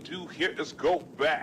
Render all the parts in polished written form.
do here is go back.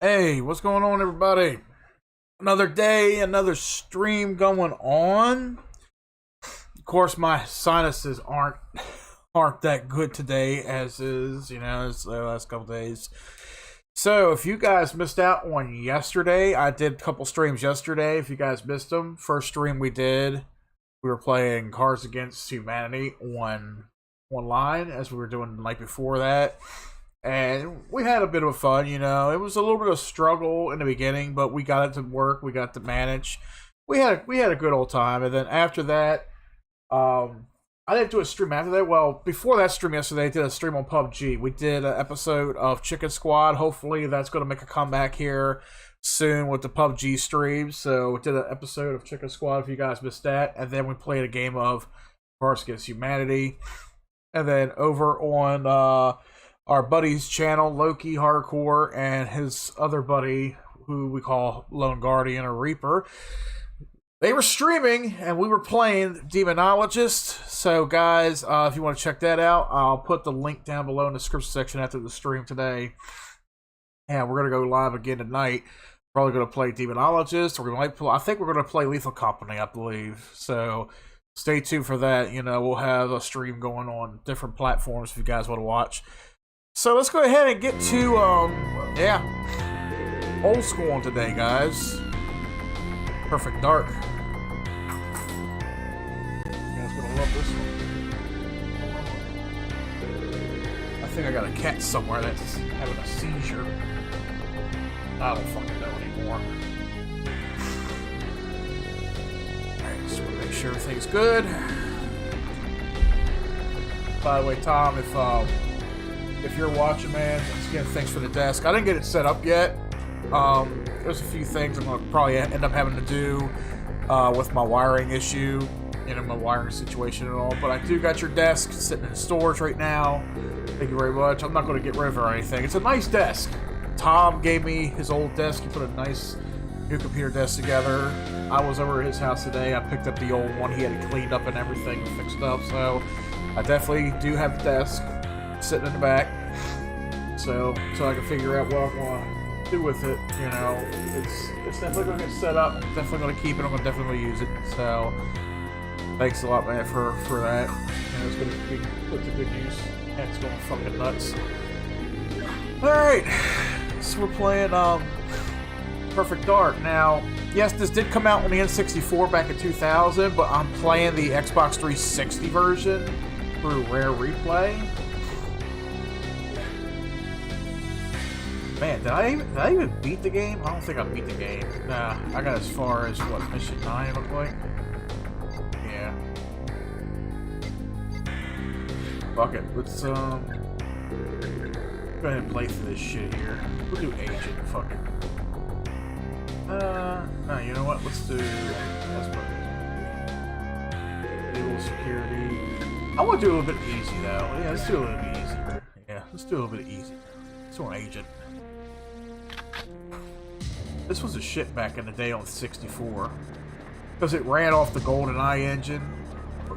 Hey, what's going on, everybody? Another day, another stream going on. Of course, my sinuses aren't that good today, as is, as the last couple days. So, if you guys missed out on yesterday, I did a couple streams yesterday. If you guys missed them, first stream we did, we were playing Cards Against Humanity online, as we were doing the night before that. And we had a bit of fun, It was a little bit of a struggle in the beginning, but we got it to work. We got to manage. We had a good old time. And then after that, I didn't do a stream after that. Well, before that stream yesterday, I did a stream on PUBG. We did an episode of Chicken Squad. Hopefully, that's going to make a comeback here soon with the PUBG stream. So we did an episode of Chicken Squad if you guys missed that. And then we played a game of Cards Against Humanity. And then over on our buddy's channel, Loki Hardcore, and his other buddy, who we call Lone Guardian or Reaper, they were streaming, and we were playing Demonologist. So, guys, if you want to check that out, I'll put the link down below in the description section after the stream today. And we're going to go live again tonight. Probably going to play Demonologist, or I think we're going to play Lethal Company, I believe. So, stay tuned for that. We'll have a stream going on different platforms if you guys want to watch. So let's go ahead and get to, old school on today, guys. Perfect Dark. You guys gonna love this one. I think I got a cat somewhere that's having a seizure. I don't fucking know anymore. Alright, just wanna make sure everything's good. By the way, Tom, if you're watching, man, again, thanks for the desk. I didn't get it set up yet. There's a few things I'm going to probably end up having to do with my wiring issue, my wiring situation and all. But I do got your desk sitting in storage right now. Thank you very much. I'm not going to get rid of it or anything. It's a nice desk. Tom gave me his old desk. He put a nice new computer desk together. I was over at his house today. I picked up the old one. He had it cleaned up and everything, fixed up. So I definitely do have the desk sitting in the back, so I can figure out what I want to do with it. It's definitely going to get set up. I'm definitely going to keep it. I'm definitely going to use it. So thanks a lot, man, for that. It's going to be put to good use. And it's going fucking nuts. All right, so we're playing Perfect Dark. Now, yes, this did come out on the N64 back in 2000, but I'm playing the Xbox 360 version through Rare Replay. Man, did I even beat the game? I don't think I beat the game. Nah, I got as far as, what, mission 9 look like? Yeah. Fuck it, let's, go ahead and play through this shit here. We'll do Agent, fuck it. No, you know what, let's do, Legal Security. I want to do a little bit easy, though. Yeah, let's do a little bit easier. Yeah, let's do a little bit easier. Let's do an Agent. This was a shit back in the day on 64. Because it ran off the GoldenEye engine.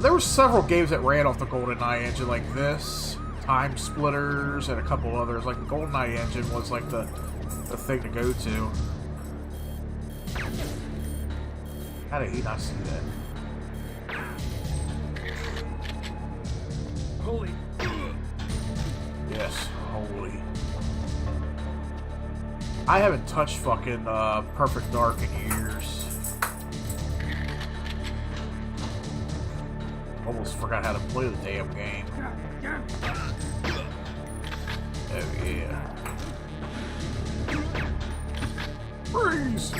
There were several games that ran off the GoldenEye engine like this. time splitters and a couple others. Like the GoldenEye engine was like the thing to go to. How did he not see that? Holy. Yes, holy. I haven't touched fucking Perfect Dark in years. Almost forgot how to play the damn game. Oh yeah. Freeze!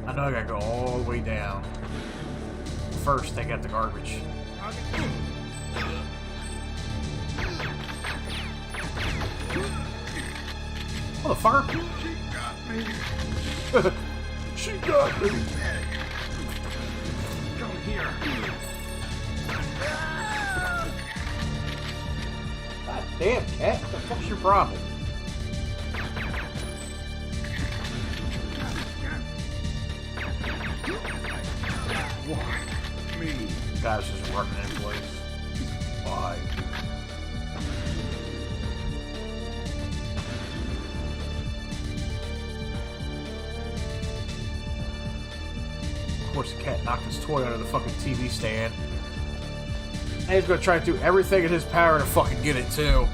I know I gotta go all the way down. First, take out the garbage. Motherfucker! She got me! Come here. God damn, cat. What the fuck's your problem? Why? Me. Guy's just running in place. Why? Of course, the cat knocked his toy under the fucking TV stand. And he's gonna try to do everything in his power to fucking get it too.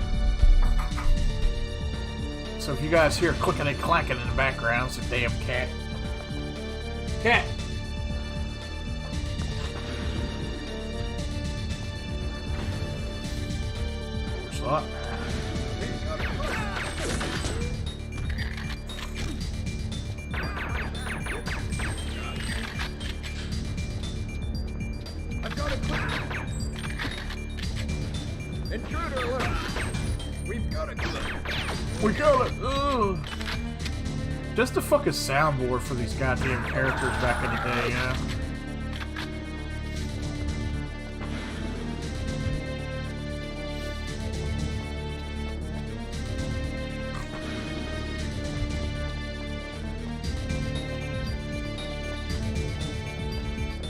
So if you guys hear clicking and clacking in the background, it's a damn cat. Cat! Slot. I've got it. Intruder alert. We've got it. We got it! Ugh. Just a fucking soundboard for these goddamn characters back in the day, yeah.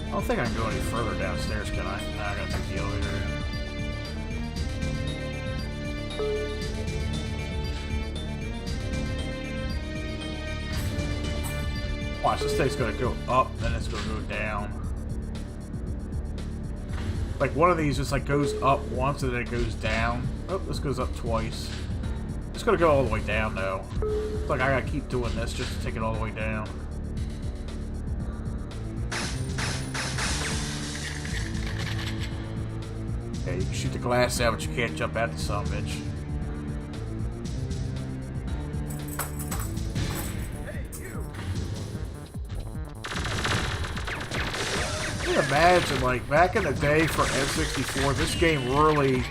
I don't think I can go any further downstairs, can I? Nah, I gotta take the elevator in. Watch, this thing's gonna go up, then it's gonna go down. Like, one of these just, like, goes up once, and then it goes down. Oh, this goes up twice. It's gonna go all the way down, though. It's like I gotta keep doing this just to take it all the way down. Yeah, you can shoot the glass out, but you can't jump out the son of a bitch. Imagine, like, back in the day for N64, this game really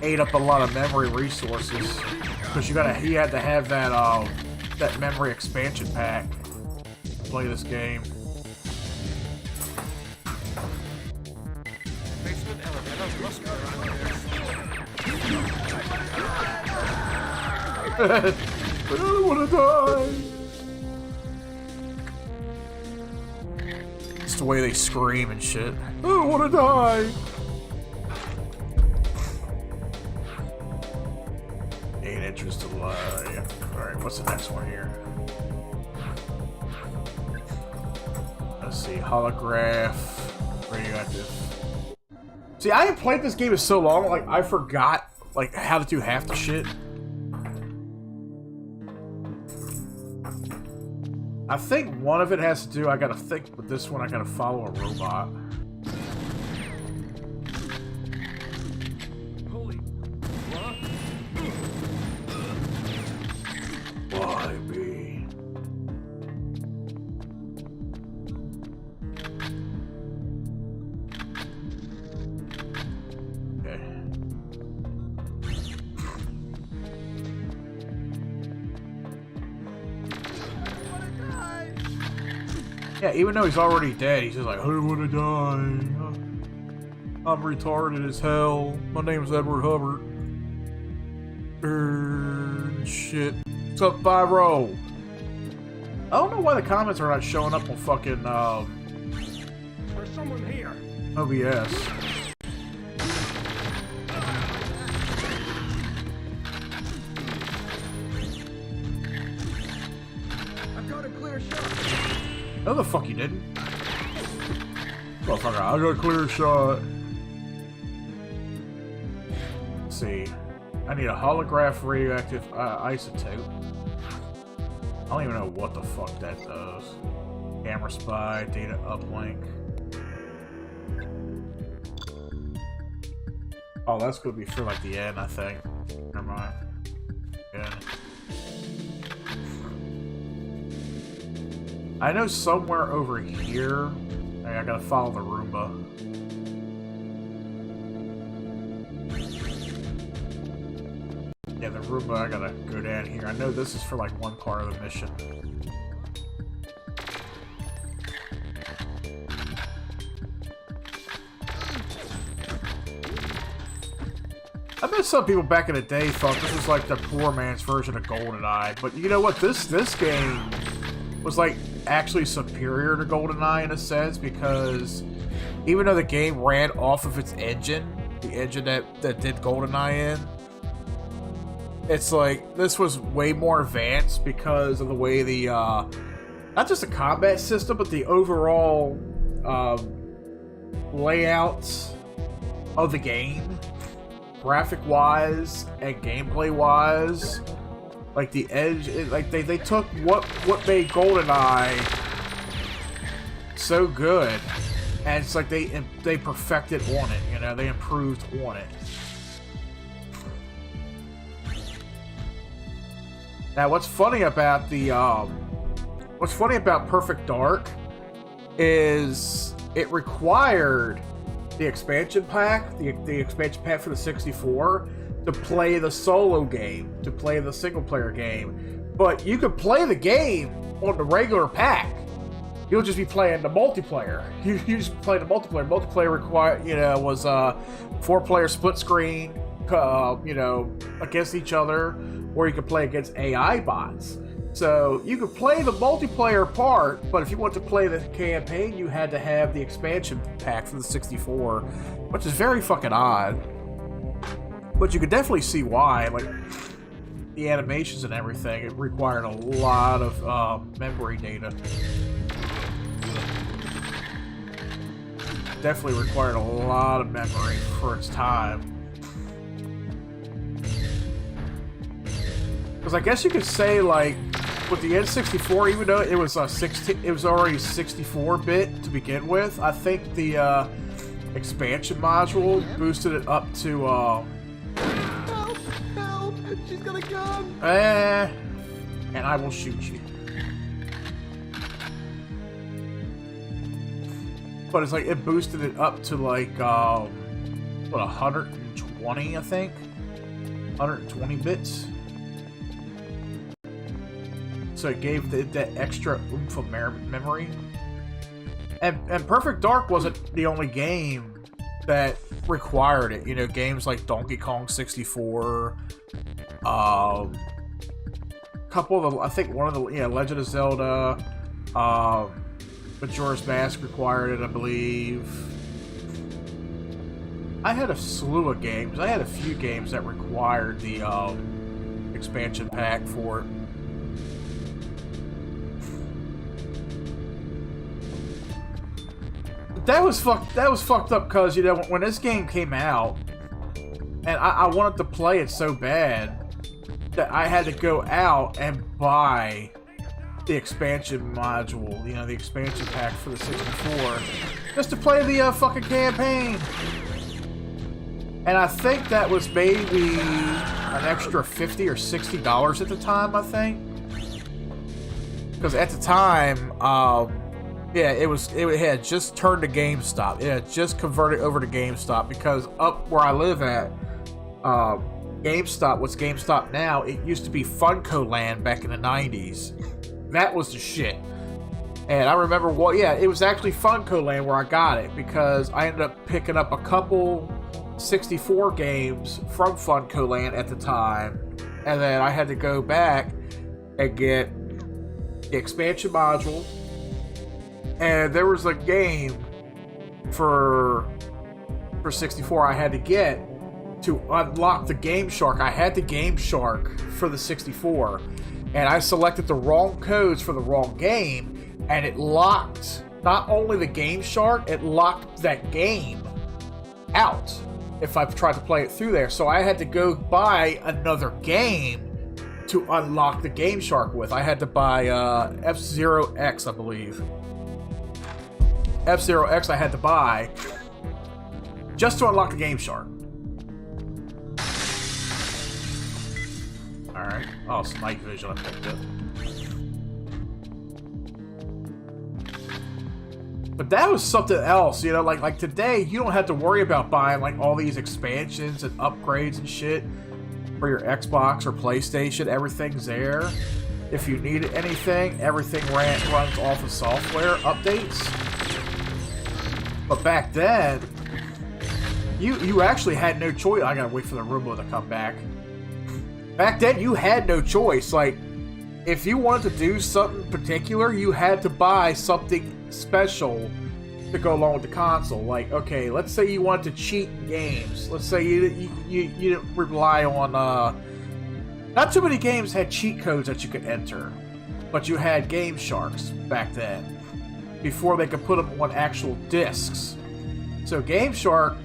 ate up a lot of memory resources because you had to have that that memory expansion pack to play this game. Basement elevator must be around here. I don't want to die. It's the way they scream and shit. I don't want to die. Gain interest to lie. Alright, what's the next one here? Let's see. Holograph. Radioactive. See, I haven't played this game in so long, like, I forgot, like, how to do half the shit. I think one of it has to do, I gotta think, with this one I gotta follow a robot. Holy. What? Why me? Okay. Yeah, even though he's already dead, he's just like, I don't want to die. I'm retarded as hell. My name's Edward Hubbard. Shit. What's up, Pyro? I don't know why the comments are not showing up on fucking someone here. OBS. I've got a clear shot. No, the fuck you didn't. Motherfucker, I got a clear shot. Let's see. I need a holograph radioactive isotope. I don't even know what the fuck that does. Camera spy, data uplink. Oh, that's gonna be for like the end, I think. Never mind. Yeah. I know somewhere over here. I gotta follow the Roomba. Yeah, the Roomba, I gotta go down here. I know this is for like one part of the mission. I bet some people back in the day thought this was like the poor man's version of GoldenEye, but you know what? This game was like actually superior to GoldenEye in a sense, because even though the game ran off of its engine, the engine that did GoldenEye in, it's like this was way more advanced because of the way the not just the combat system, but the overall layout of the game, graphic wise and gameplay wise. Like the edge, like they took what made GoldenEye so good, and it's like they perfected on it. You know, they improved on it. Now, what's funny about Perfect Dark is it required the expansion pack, the expansion pack for the 64, to play the solo game, to play the single player game. But you could play the game on the regular pack. You'll just be playing the multiplayer. You just play the multiplayer. Multiplayer was 4-player split screen, against each other, or you could play against AI bots. So you could play the multiplayer part, but if you want to play the campaign, you had to have the expansion pack for the 64, which is very fucking odd. But you could definitely see why. Like, the animations and everything, it required a lot of memory data. Definitely required a lot of memory for its time. Because I guess you could say, like, with the N64, even though it was it was already 64-bit to begin with, I think the expansion module boosted it up to Help! Help! She's got a gun! and I will shoot you. But it's like it boosted it up to like 120, I think, 120 bits. So it gave that extra oomph of memory. And Perfect Dark wasn't the only game that required it. You know, games like Donkey Kong 64, couple of the, I think one of the, Legend of Zelda, Majora's Mask required it, I believe. I had a slew of games. I had a few games that required the expansion pack for it. That was fucked up because, when this game came out, and I wanted to play it so bad that I had to go out and buy the expansion module, the expansion pack for the 64, just to play the fucking campaign. And I think that was maybe an extra $50 or $60 at the time, I think. Because at the time, it had just turned to GameStop. It had just converted over to GameStop, because up where I live at, GameStop, what's GameStop now, it used to be Funko Land back in the 90s. That was the shit. And I remember, it was actually Funko Land where I got it, because I ended up picking up a couple 64 games from Funko Land at the time, and then I had to go back and get the expansion module. And there was a game for 64 I had to get to unlock the Game Shark. I had the Game Shark for the 64, and I selected the wrong codes for the wrong game, and it locked not only the Game Shark, it locked that game out if I tried to play it through there. So I had to go buy another game to unlock the Game Shark with. I had to buy F-Zero X, I believe. F-Zero X I had to buy just to unlock the Game Shark. Alright. Oh, it's night vision I picked up. But that was something else, you know, like today, you don't have to worry about buying like all these expansions and upgrades and shit for your Xbox or PlayStation. Everything's there. If you needed anything, everything runs off of software updates. But back then, you actually had no choice. I gotta wait for the Roomba to come back. Back then, you had no choice. Like, if you wanted to do something particular, you had to buy something special to go along with the console. Like, okay, let's say you wanted to cheat in games. Let's say you didn't rely on not too many games had cheat codes that you could enter, but you had Game Sharks back then before they could put them on actual discs. So Game Shark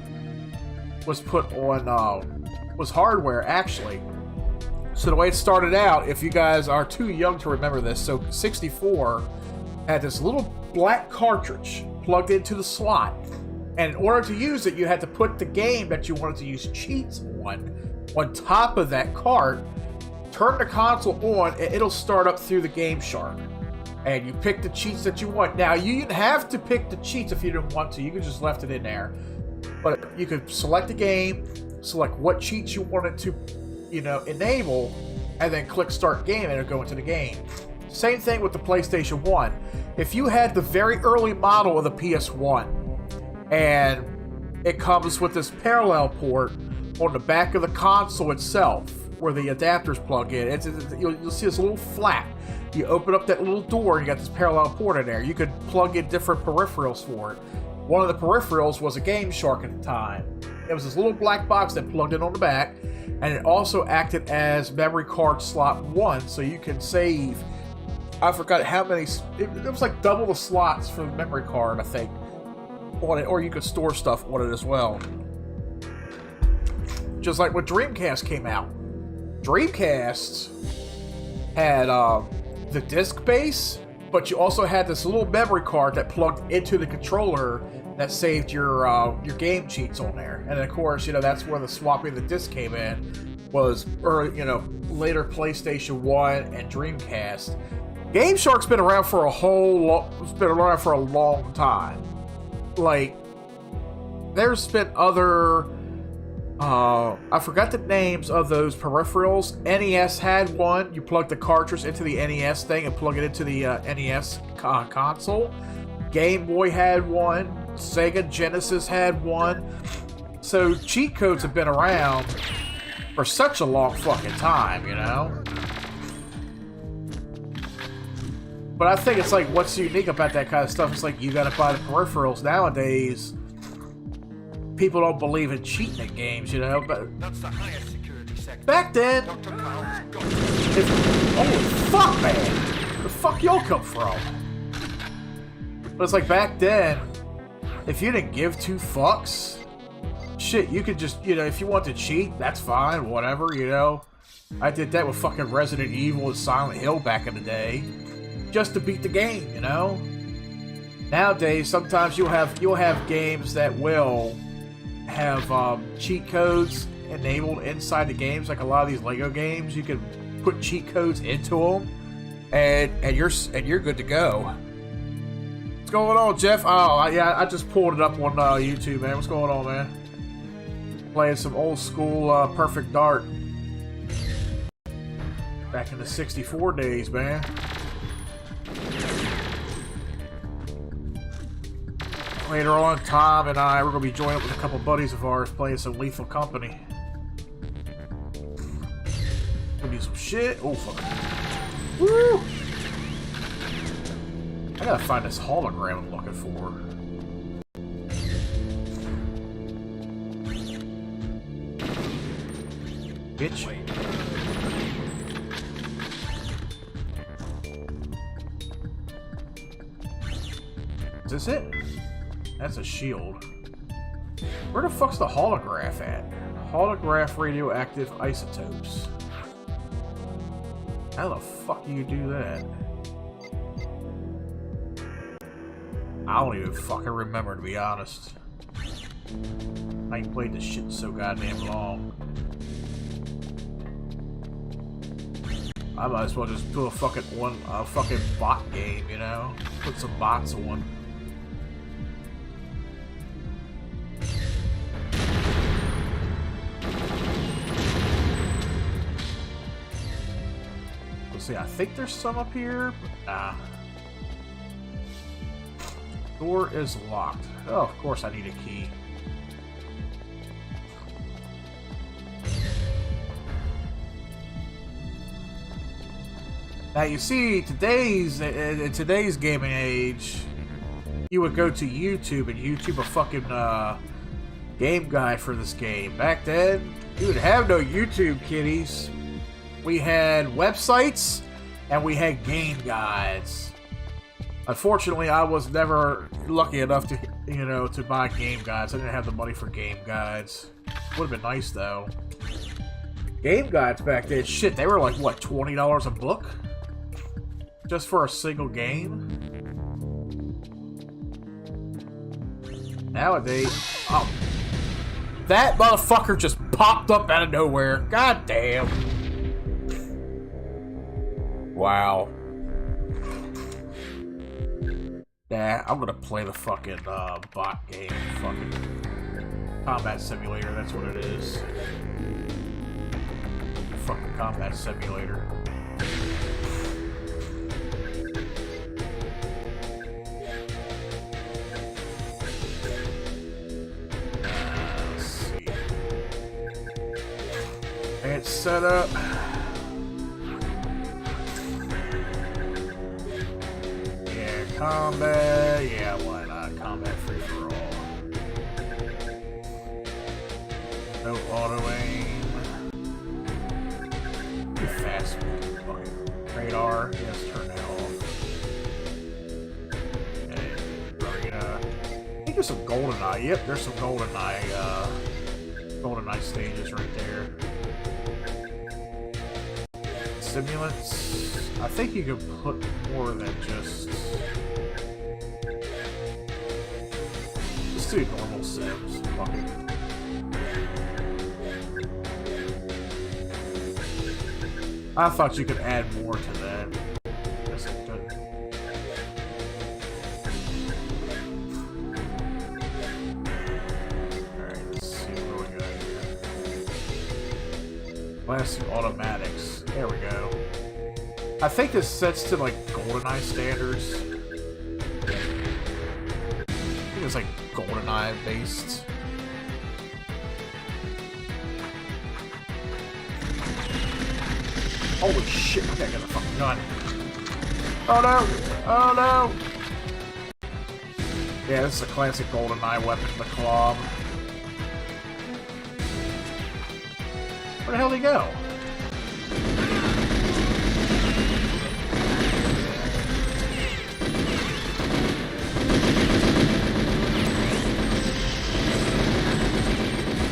was put on was hardware actually. So the way it started out, if you guys are too young to remember this, so 64 had this little black cartridge plugged into the slot, and in order to use it, you had to put the game that you wanted to use cheats on top of that cart, turn the console on, and it'll start up through the Game Shark. And you pick the cheats that you want. Now, you didn't have to pick the cheats if you didn't want to. You could just left it in there. But you could select the game, select what cheats you wanted to, you know, enable, and then click Start Game, and it'll go into the game. Same thing with the PlayStation 1. If you had the very early model of the PS1, and it comes with this parallel port on the back of the console itself, where the adapters plug in, you'll see this little flap. You open up that little door, and you got this parallel port in there. You could plug in different peripherals for it. One of the peripherals was a Game Shark at the time. It was this little black box that plugged in on the back, and it also acted as memory card slot 1, so you can save, I forgot how many, it was like double the slots for the memory card, I think, on it, or you could store stuff on it as well. Just like when Dreamcast came out. Dreamcast had the disc base, but you also had this little memory card that plugged into the controller that saved your game cheats on there. And of course, you know, that's where the swapping the disc came in, was early, you know, later PlayStation 1 and Dreamcast. Game Shark's been around for it's been around for a long time. Like, there's been other, I forgot the names of those peripherals. NES had one. You plug the cartridge into the NES thing and plug it into the NES console. Game Boy had one. Sega Genesis had one. So cheat codes have been around for such a long fucking time, you know? But I think it's like, what's unique about that kind of stuff? It's like, you gotta buy the peripherals. Nowadays, people don't believe in cheating in games, you know? But That's the highest security sector. back then, Dr. Powell's got holy fuck, man! Where the fuck y'all come from? But it's like, back then, if you didn't give two fucks, shit, you could just, you know, if you want to cheat, that's fine, whatever, you know? I did that with fucking Resident Evil and Silent Hill back in the day, just to beat the game, you know? Nowadays, sometimes you'll have games that will have cheat codes enabled inside the games. Like a lot of these Lego games, you can put cheat codes into them, and you're good to go. What's going on, Jeff? Oh, yeah, I just pulled it up on YouTube, man. What's going on, man? Playing some old school Perfect Dark back in the 64 days, man. Later on, Tom and I, we're going to be joining up with a couple buddies of ours playing some Lethal Company. Gonna do some shit. Oh, fuck. Woo! I gotta find this hologram I'm looking for. Bitch. Is this it? That's a shield. Where the fuck's the holograph at? Holograph radioactive isotopes. How the fuck do you do that? I don't even fucking remember, to be honest. I ain't played this shit so goddamn long. I might as well just do a fucking bot game, you know? Put some bots on. Let's see, I think there's some up here, but nah. Door is locked. Oh, of course I need a key. Now you see, in today's gaming age, you would go to YouTube and YouTube a fucking game guide for this game. Back then, you would have no YouTube, kiddies. We had websites and we had game guides. Unfortunately, I was never lucky enough to, you know, to buy game guides. I didn't have the money for game guides. Would have been nice though. Game guides back then, shit, they were like what, $20 a book? Just for a single game? Nowadays... Oh. That motherfucker just popped up out of nowhere. God damn. Wow. Nah, I'm gonna play the fucking bot game. Fucking combat simulator, that's what it is. Fucking combat simulator. Let's see. It's set up. Combat, yeah, why not? Combat free for all. No auto aim. Too fast. Fucking radar, yes, turn that off. Okay, I think there's some GoldenEye. Yep, there's some GoldenEye, GoldenEye stages right there. Simulants. I think you could put more than just do normal sims. Fuck it. I thought you could add more to that. Guess I couldn't. Alright, let's see what we got here. Blasting automatics. There we go. I think this sets to like GoldenEye standards. I think it's like GoldenEye based. Holy shit, I gotta get a fucking gun. Oh no! Oh no! Yeah, this is a classic GoldenEye weapon, the claw. Where the hell did he go?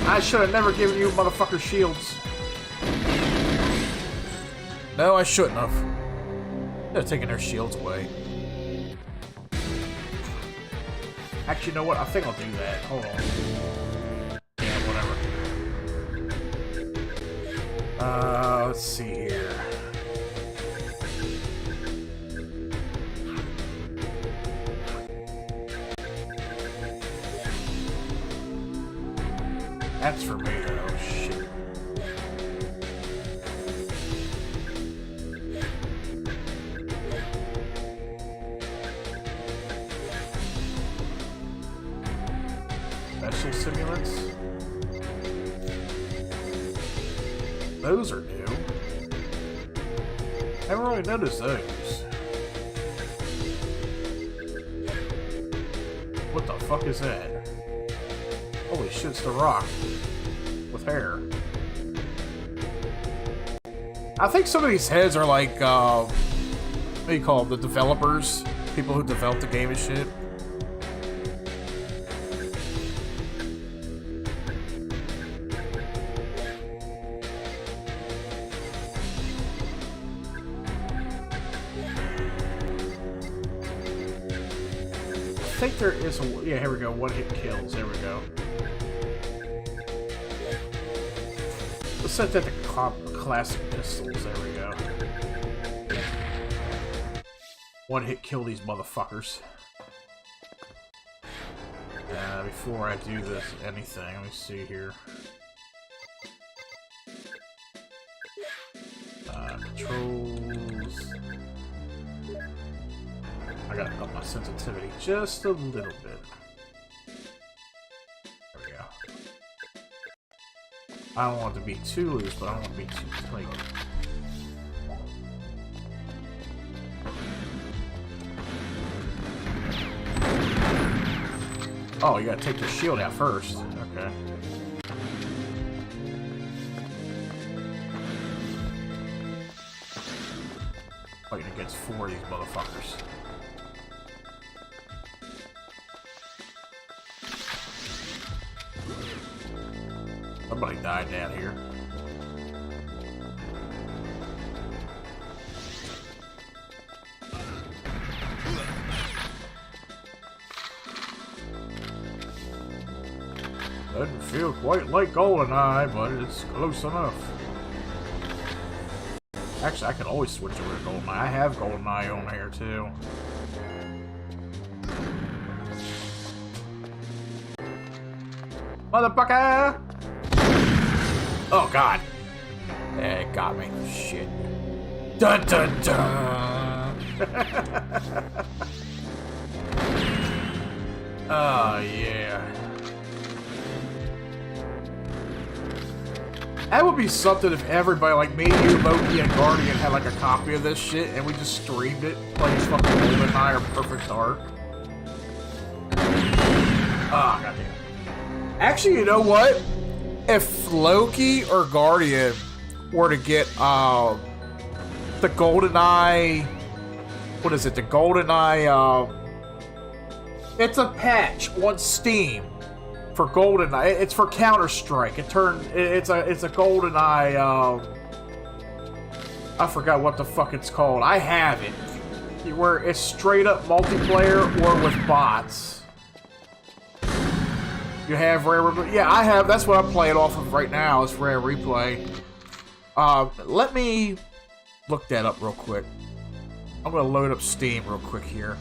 I should have never given you motherfucker shields. No, I shouldn't have. Should have taken their shields away. Actually, you know what? I think I'll do that. Hold on. Yeah, whatever. Let's see here. That's for me, though. Shit. Special simulants? Those are new. Never really noticed those. What the fuck is that? Holy shit, it's the Rock. With hair. I think some of these heads are like, what do you call them? The developers? People who develop the game and shit. I think there is a... Yeah, here we go. One hit kills. There we go. Let's set that to classic pistols. There we go. One hit kill these motherfuckers. Before I do this, anything, let me see here. Controls. I gotta up my sensitivity just a little bit. There we go. I don't want it to be too loose, but I don't want it to be too tight. Oh, you gotta take your shield out first. Okay. Fighting against 4 of these motherfuckers. Somebody died down here. Doesn't feel quite like GoldenEye, but it's close enough. Actually, I can always switch over to GoldenEye. I have GoldenEye on here too. Motherfucker! Oh god. It got me. Shit. Dun dun dun! Oh yeah. That would be something if everybody, like me, you, Loki, and Guardian had like a copy of this shit and we just streamed it, playing fucking GoldenEye or Perfect Dark. Ah, goddamn. Actually, you know what? If Loki or Guardian were to get the GoldenEye, what is it? The GoldenEye, it's a patch on Steam for GoldenEye. It's for Counter-Strike. It's a GoldenEye. I forgot what the fuck it's called. I have it, where it's straight up multiplayer or with bots. You have Rare Replay? Yeah, I have. That's what I'm playing off of right now. It's Rare Replay. Let me look that up real quick. I'm gonna load up Steam real quick here.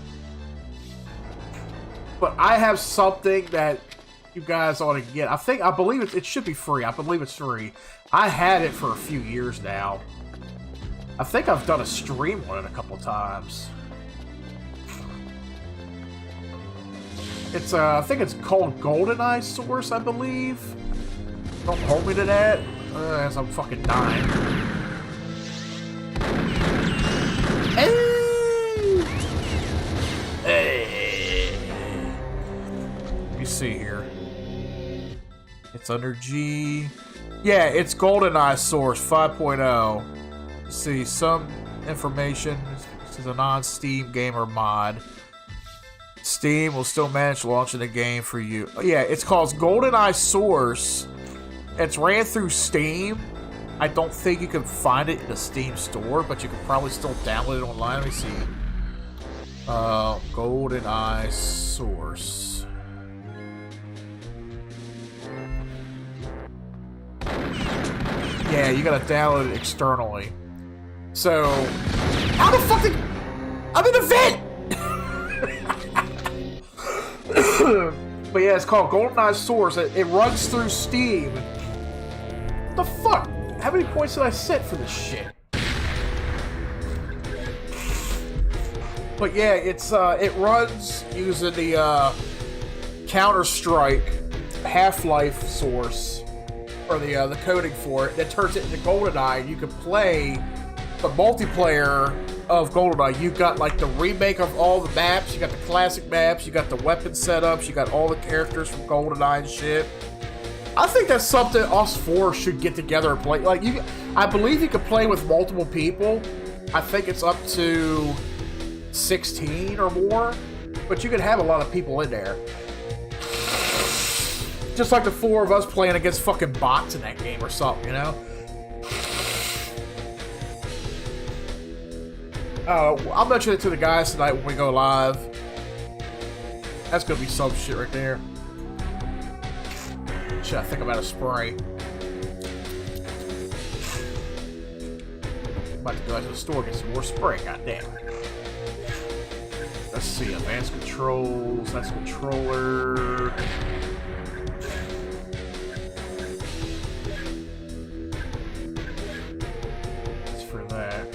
But I have something that you guys ought to get. I believe it should be free. I believe it's free. I had it for a few years now. I think I've done a stream on it a couple times. It's I think it's called GoldenEye Source, I believe. Don't hold me to that, as I'm fucking dying. Hey. Let me see here. It's under G. Yeah, it's GoldenEye Source 5.0. See some information. This is a non-Steam gamer mod. Steam will still manage launching the game for you. Yeah, it's called GoldenEye Source. It's ran through Steam. I don't think you can find it in the Steam store, but you can probably still download it online. Let me see. GoldenEye Source. Yeah, you gotta download it externally. So, how the fuck did... I'm in a vent! But yeah, it's called GoldenEye Source. It runs through Steam. What the fuck? How many points did I set for this shit? But yeah, it runs using the Counter-Strike Half-Life source, or the coding for it, that turns it into GoldenEye, and you can play the multiplayer of GoldenEye. You got like the remake of all the maps, you got the classic maps, you got the weapon setups, you got all the characters from GoldenEye and shit. I think that's something us four should get together and play. Like, I believe you could play with multiple people. I think it's up to 16 or more, but you could have a lot of people in there. Just like the four of us playing against fucking bots in that game or something, you know? I'll mention it to the guys tonight when we go live. That's gonna be some shit right there. Shit, I think I'm out of spray. I'm about to go out to the store and get some more spray, goddamn. Let's see, advanced controls, that's controller. That's for that.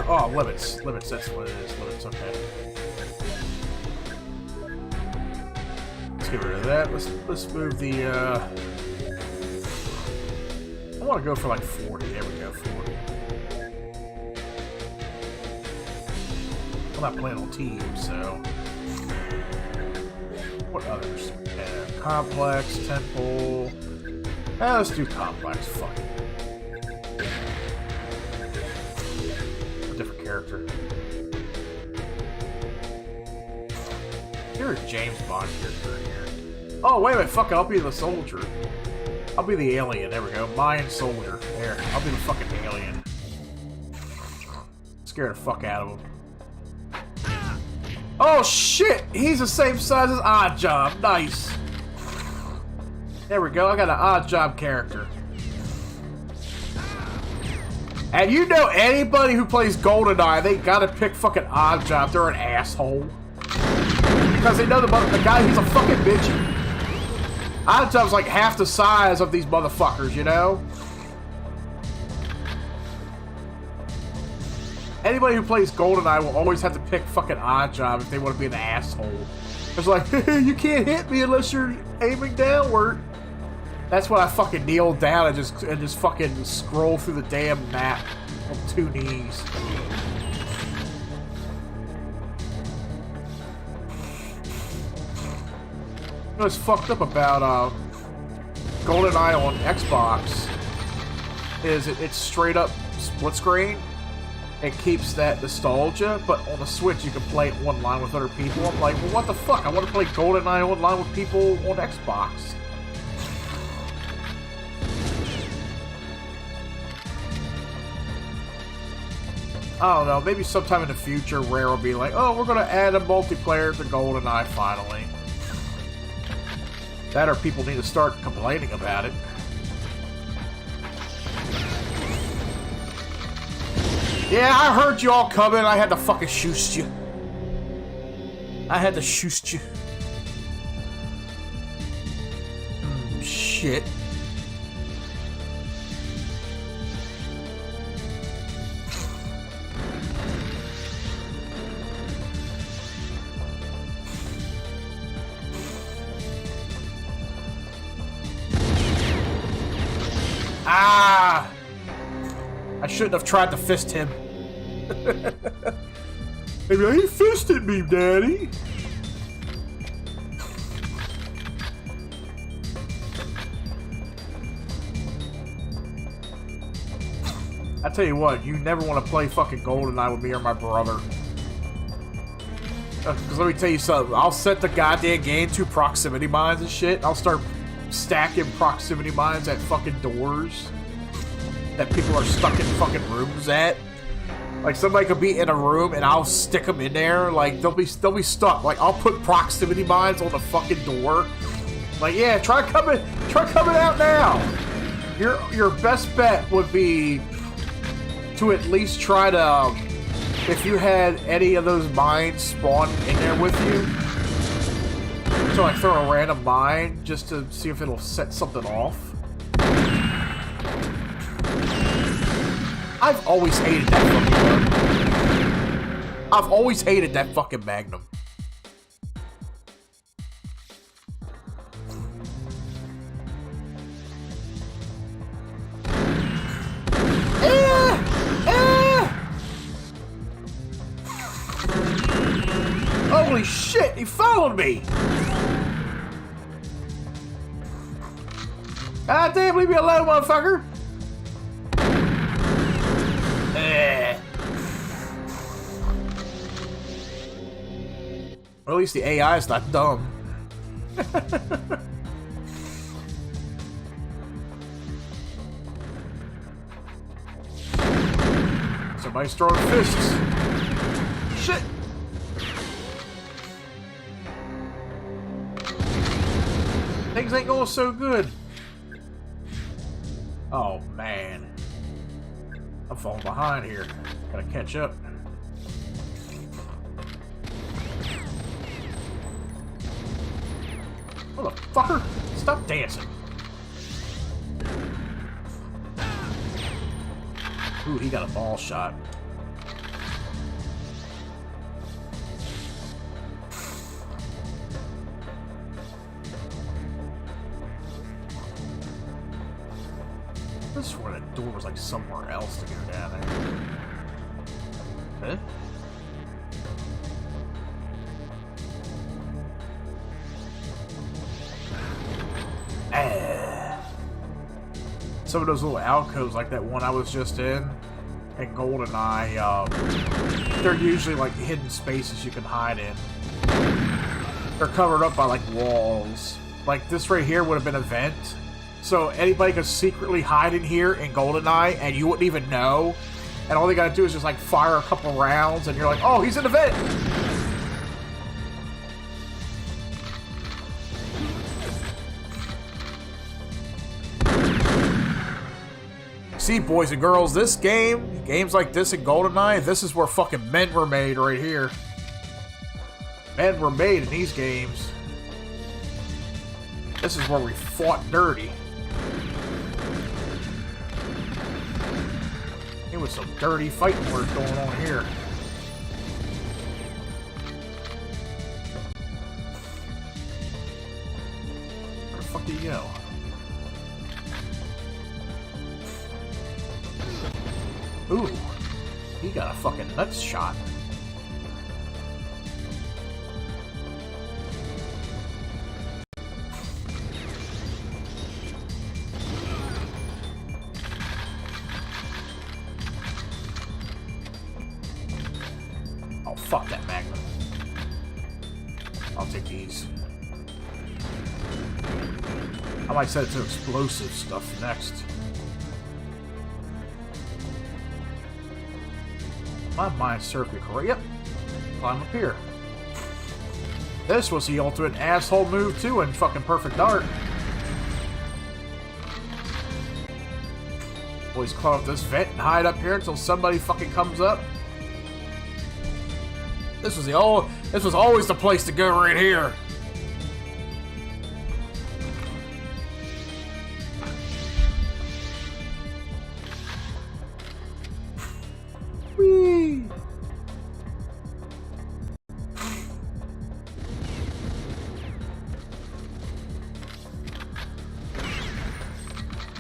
Oh, limits. Limits, that's what it is. Limits, okay. Let's get rid of that. Let's move the, I want to go for like 40. There we go, 40. I'm not playing on teams, so... What others do we have? Complex, Temple... let's do Complex, fuck it. Different character. You're a James Bond character here. Oh, wait a minute, fuck it, I'll be the soldier. I'll be the alien, there we go. Mayan soldier. There, I'll be the fucking alien. Scare the fuck out of him. Oh shit! He's the same size as Oddjob. Nice. There we go, I got an Oddjob character. And you know anybody who plays GoldenEye, they gotta pick fucking Oddjob. They're an asshole. Because they know the guy, he's a fucking bitch. Oddjob's like half the size of these motherfuckers, you know? Anybody who plays GoldenEye will always have to pick fucking Oddjob if they want to be an asshole. It's like, you can't hit me unless you're aiming downward. That's when I fucking kneel down and just fucking scroll through the damn map on 2 knees. What's fucked up about GoldenEye on Xbox is it's straight up split screen. It keeps that nostalgia, but on the Switch you can play it online with other people. I'm like, well, what the fuck? I want to play GoldenEye online with people on Xbox. I don't know, maybe sometime in the future Rare will be like, oh, we're gonna add a multiplayer to GoldenEye finally. That or people need to start complaining about it. Yeah, I heard you all coming, I had to fucking shoost you. I had to shoost you. Shit. Ah! I shouldn't have tried to fist him. Maybe he fisted me, Daddy. I tell you what, you never want to play fucking GoldenEye with me or my brother. Because let me tell you something, I'll set the goddamn game to proximity mines and shit. I'll start stacking proximity mines at fucking doors that people are stuck in fucking rooms at. Like, somebody could be in a room and I'll stick them in there. Like, they'll be stuck. Like, I'll put proximity mines on the fucking door. Like, yeah, try coming out now. Your best bet would be to at least try to, if you had any of those mines spawn in there with you, to like throw a random mine just to see if it'll set something off. I've always hated that fucking gun. I've always hated that fucking Magnum. shit! He followed me! God damn, leave me alone, motherfucker! Or at least the AI is not dumb. Somebody's throwing fists. Shit! Things ain't going so good. Oh, man. I'm falling behind here. Gotta catch up. Motherfucker! Stop dancing! Ooh, he got a ball shot. This is where the door was like somewhere else to go down there. Huh? Some of those little alcoves, like that one I was just in, and GoldenEye, they're usually like hidden spaces you can hide in. They're covered up by like walls. Like this right here would have been a vent, so anybody could secretly hide in here in GoldenEye, and you wouldn't even know. And all they gotta do is just like fire a couple rounds, and you're like, oh, he's in the vent. See, boys and girls, this games like this in GoldenEye, this is where fucking men were made right here. Men were made in these games. This is where we fought dirty. It was some dirty fighting work going on here. Where the fuck did you go? Ooh, he got a fucking nuts shot. Oh, fuck that Magnum. I'll take these. I might set it to explosive stuff next. My mind served me correct. Yep. Climb up here. This was the ultimate asshole move too in fucking Perfect Dark. Always climb up this vent and hide up here until somebody fucking comes up. This was always the place to go right here. Whee!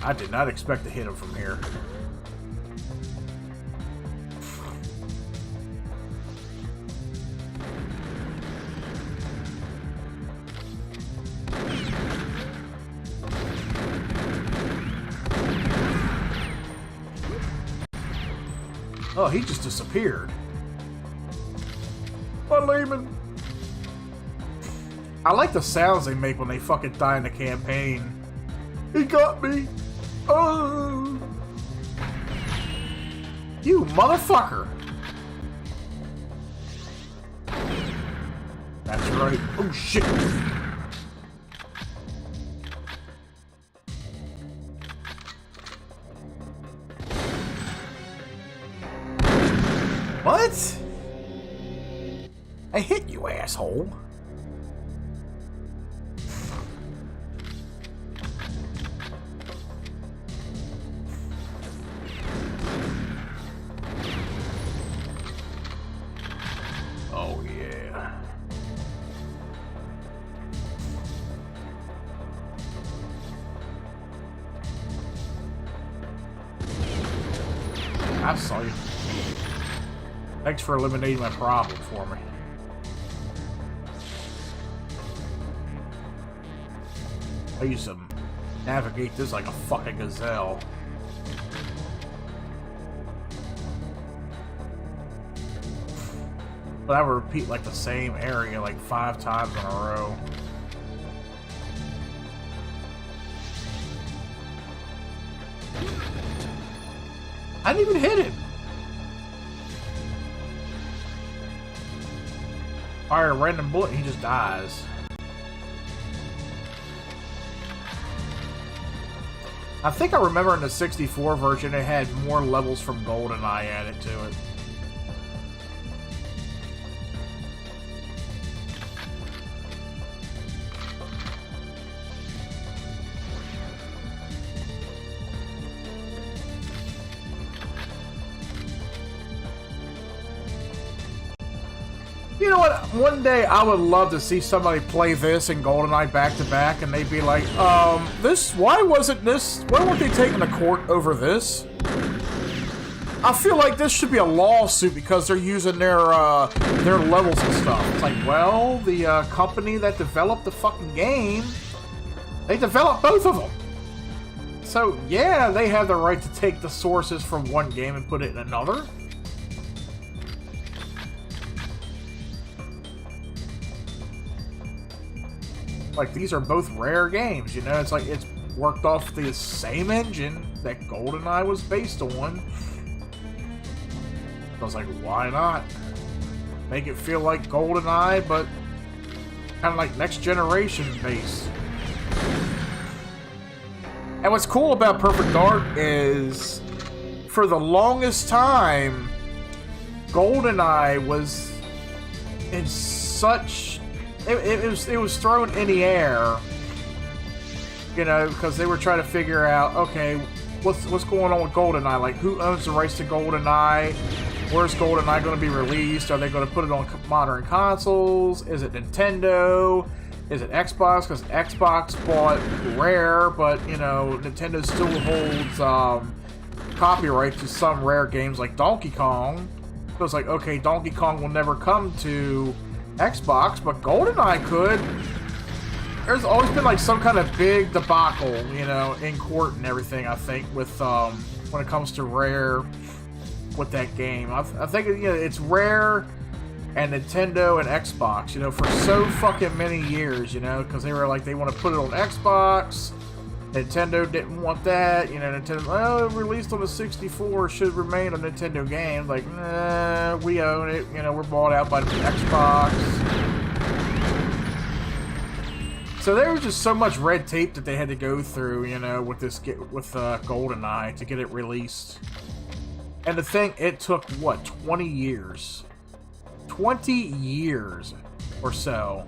I did not expect to hit him from here. Oh, he just disappeared. What, Lehman? I like the sounds they make when they fucking die in the campaign. He got me. Oh. You motherfucker. That's right. Oh, shit. What? I hit you, asshole. Oh, yeah. I saw you. Thanks for eliminating my problem for me. I used to navigate this like a fucking gazelle. But I would repeat like the same area like 5 times in a row. I didn't even hit him. Fire a random bullet and he just dies. I think I remember in the 64 version it had more levels from GoldenEye added to it. You know what? One day I would love to see somebody play this and GoldenEye back to back, and they'd be like, why weren't they taking to court over this? I feel like this should be a lawsuit because they're using their levels and stuff. It's like, well, the company that developed the fucking game, they developed both of them. So, yeah, they have the right to take the sources from one game and put it in another. Like, these are both rare games, you know? It's like, it's worked off the same engine that GoldenEye was based on. I was like, why not? Make it feel like GoldenEye, but kind of like next generation base. And what's cool about Perfect Dark is, for the longest time, GoldenEye was in such... It was thrown in the air, you know, because they were trying to figure out, okay, what's going on with GoldenEye? Like, who owns the rights to GoldenEye? Where's GoldenEye going to be released? Are they going to put it on modern consoles? Is it Nintendo? Is it Xbox? Because Xbox bought Rare, but, you know, Nintendo still holds copyright to some Rare games like Donkey Kong. So it's like, okay, Donkey Kong will never come to Xbox, but GoldenEye could. There's always been like some kind of big debacle, you know, in court and everything, I think, with when it comes to Rare with that game. I think, you know, it's Rare and Nintendo and Xbox, you know, for so fucking many years, you know, because they were like, they want to put it on Xbox. Nintendo didn't want that, you know. Nintendo, well, released on the 64, should remain a Nintendo game. Like, nah, we own it, you know, we're bought out by the Xbox. So there was just so much red tape that they had to go through, you know, with this GoldenEye to get it released. And the thing, it took what, 20 years? 20 years or so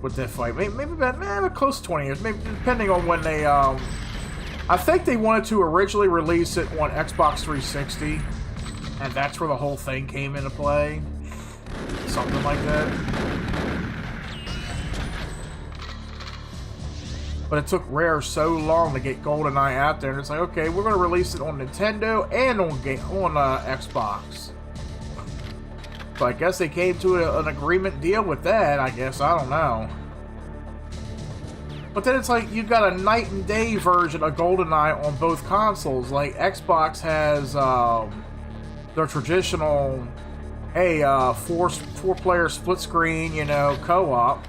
with that fight. Maybe about close to 20 years, maybe, depending on when they I think they wanted to originally release it on Xbox 360, and that's where the whole thing came into play. Something like that. But it took Rare so long to get GoldenEye out there, and it's like, okay, we're going to release it on Nintendo and on Xbox. So I guess they came to an agreement deal with that, I guess. I don't know. But then it's like, you've got a night and day version of GoldenEye on both consoles. Like, Xbox has their traditional, hey, four-player split screen, you know, co-op.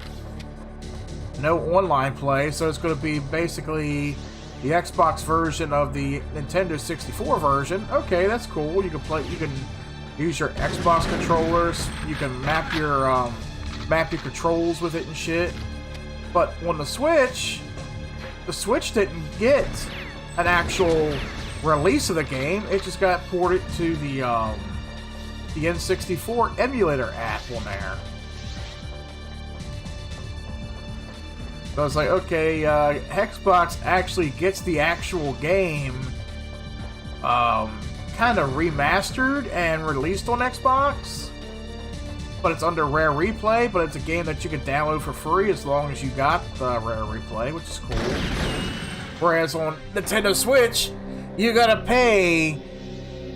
No online play, so it's going to be basically the Xbox version of the Nintendo 64 version. Okay, that's cool. You can play, you can use your Xbox controllers. You can map your controls with it and shit. But on the Switch didn't get an actual release of the game. It just got ported to the N64 emulator app on there. So I was like, okay, Xbox actually gets the actual game kind of remastered and released on Xbox, but it's under Rare Replay, but it's a game that you can download for free as long as you got the Rare Replay, which is cool. Whereas on Nintendo Switch, you gotta pay.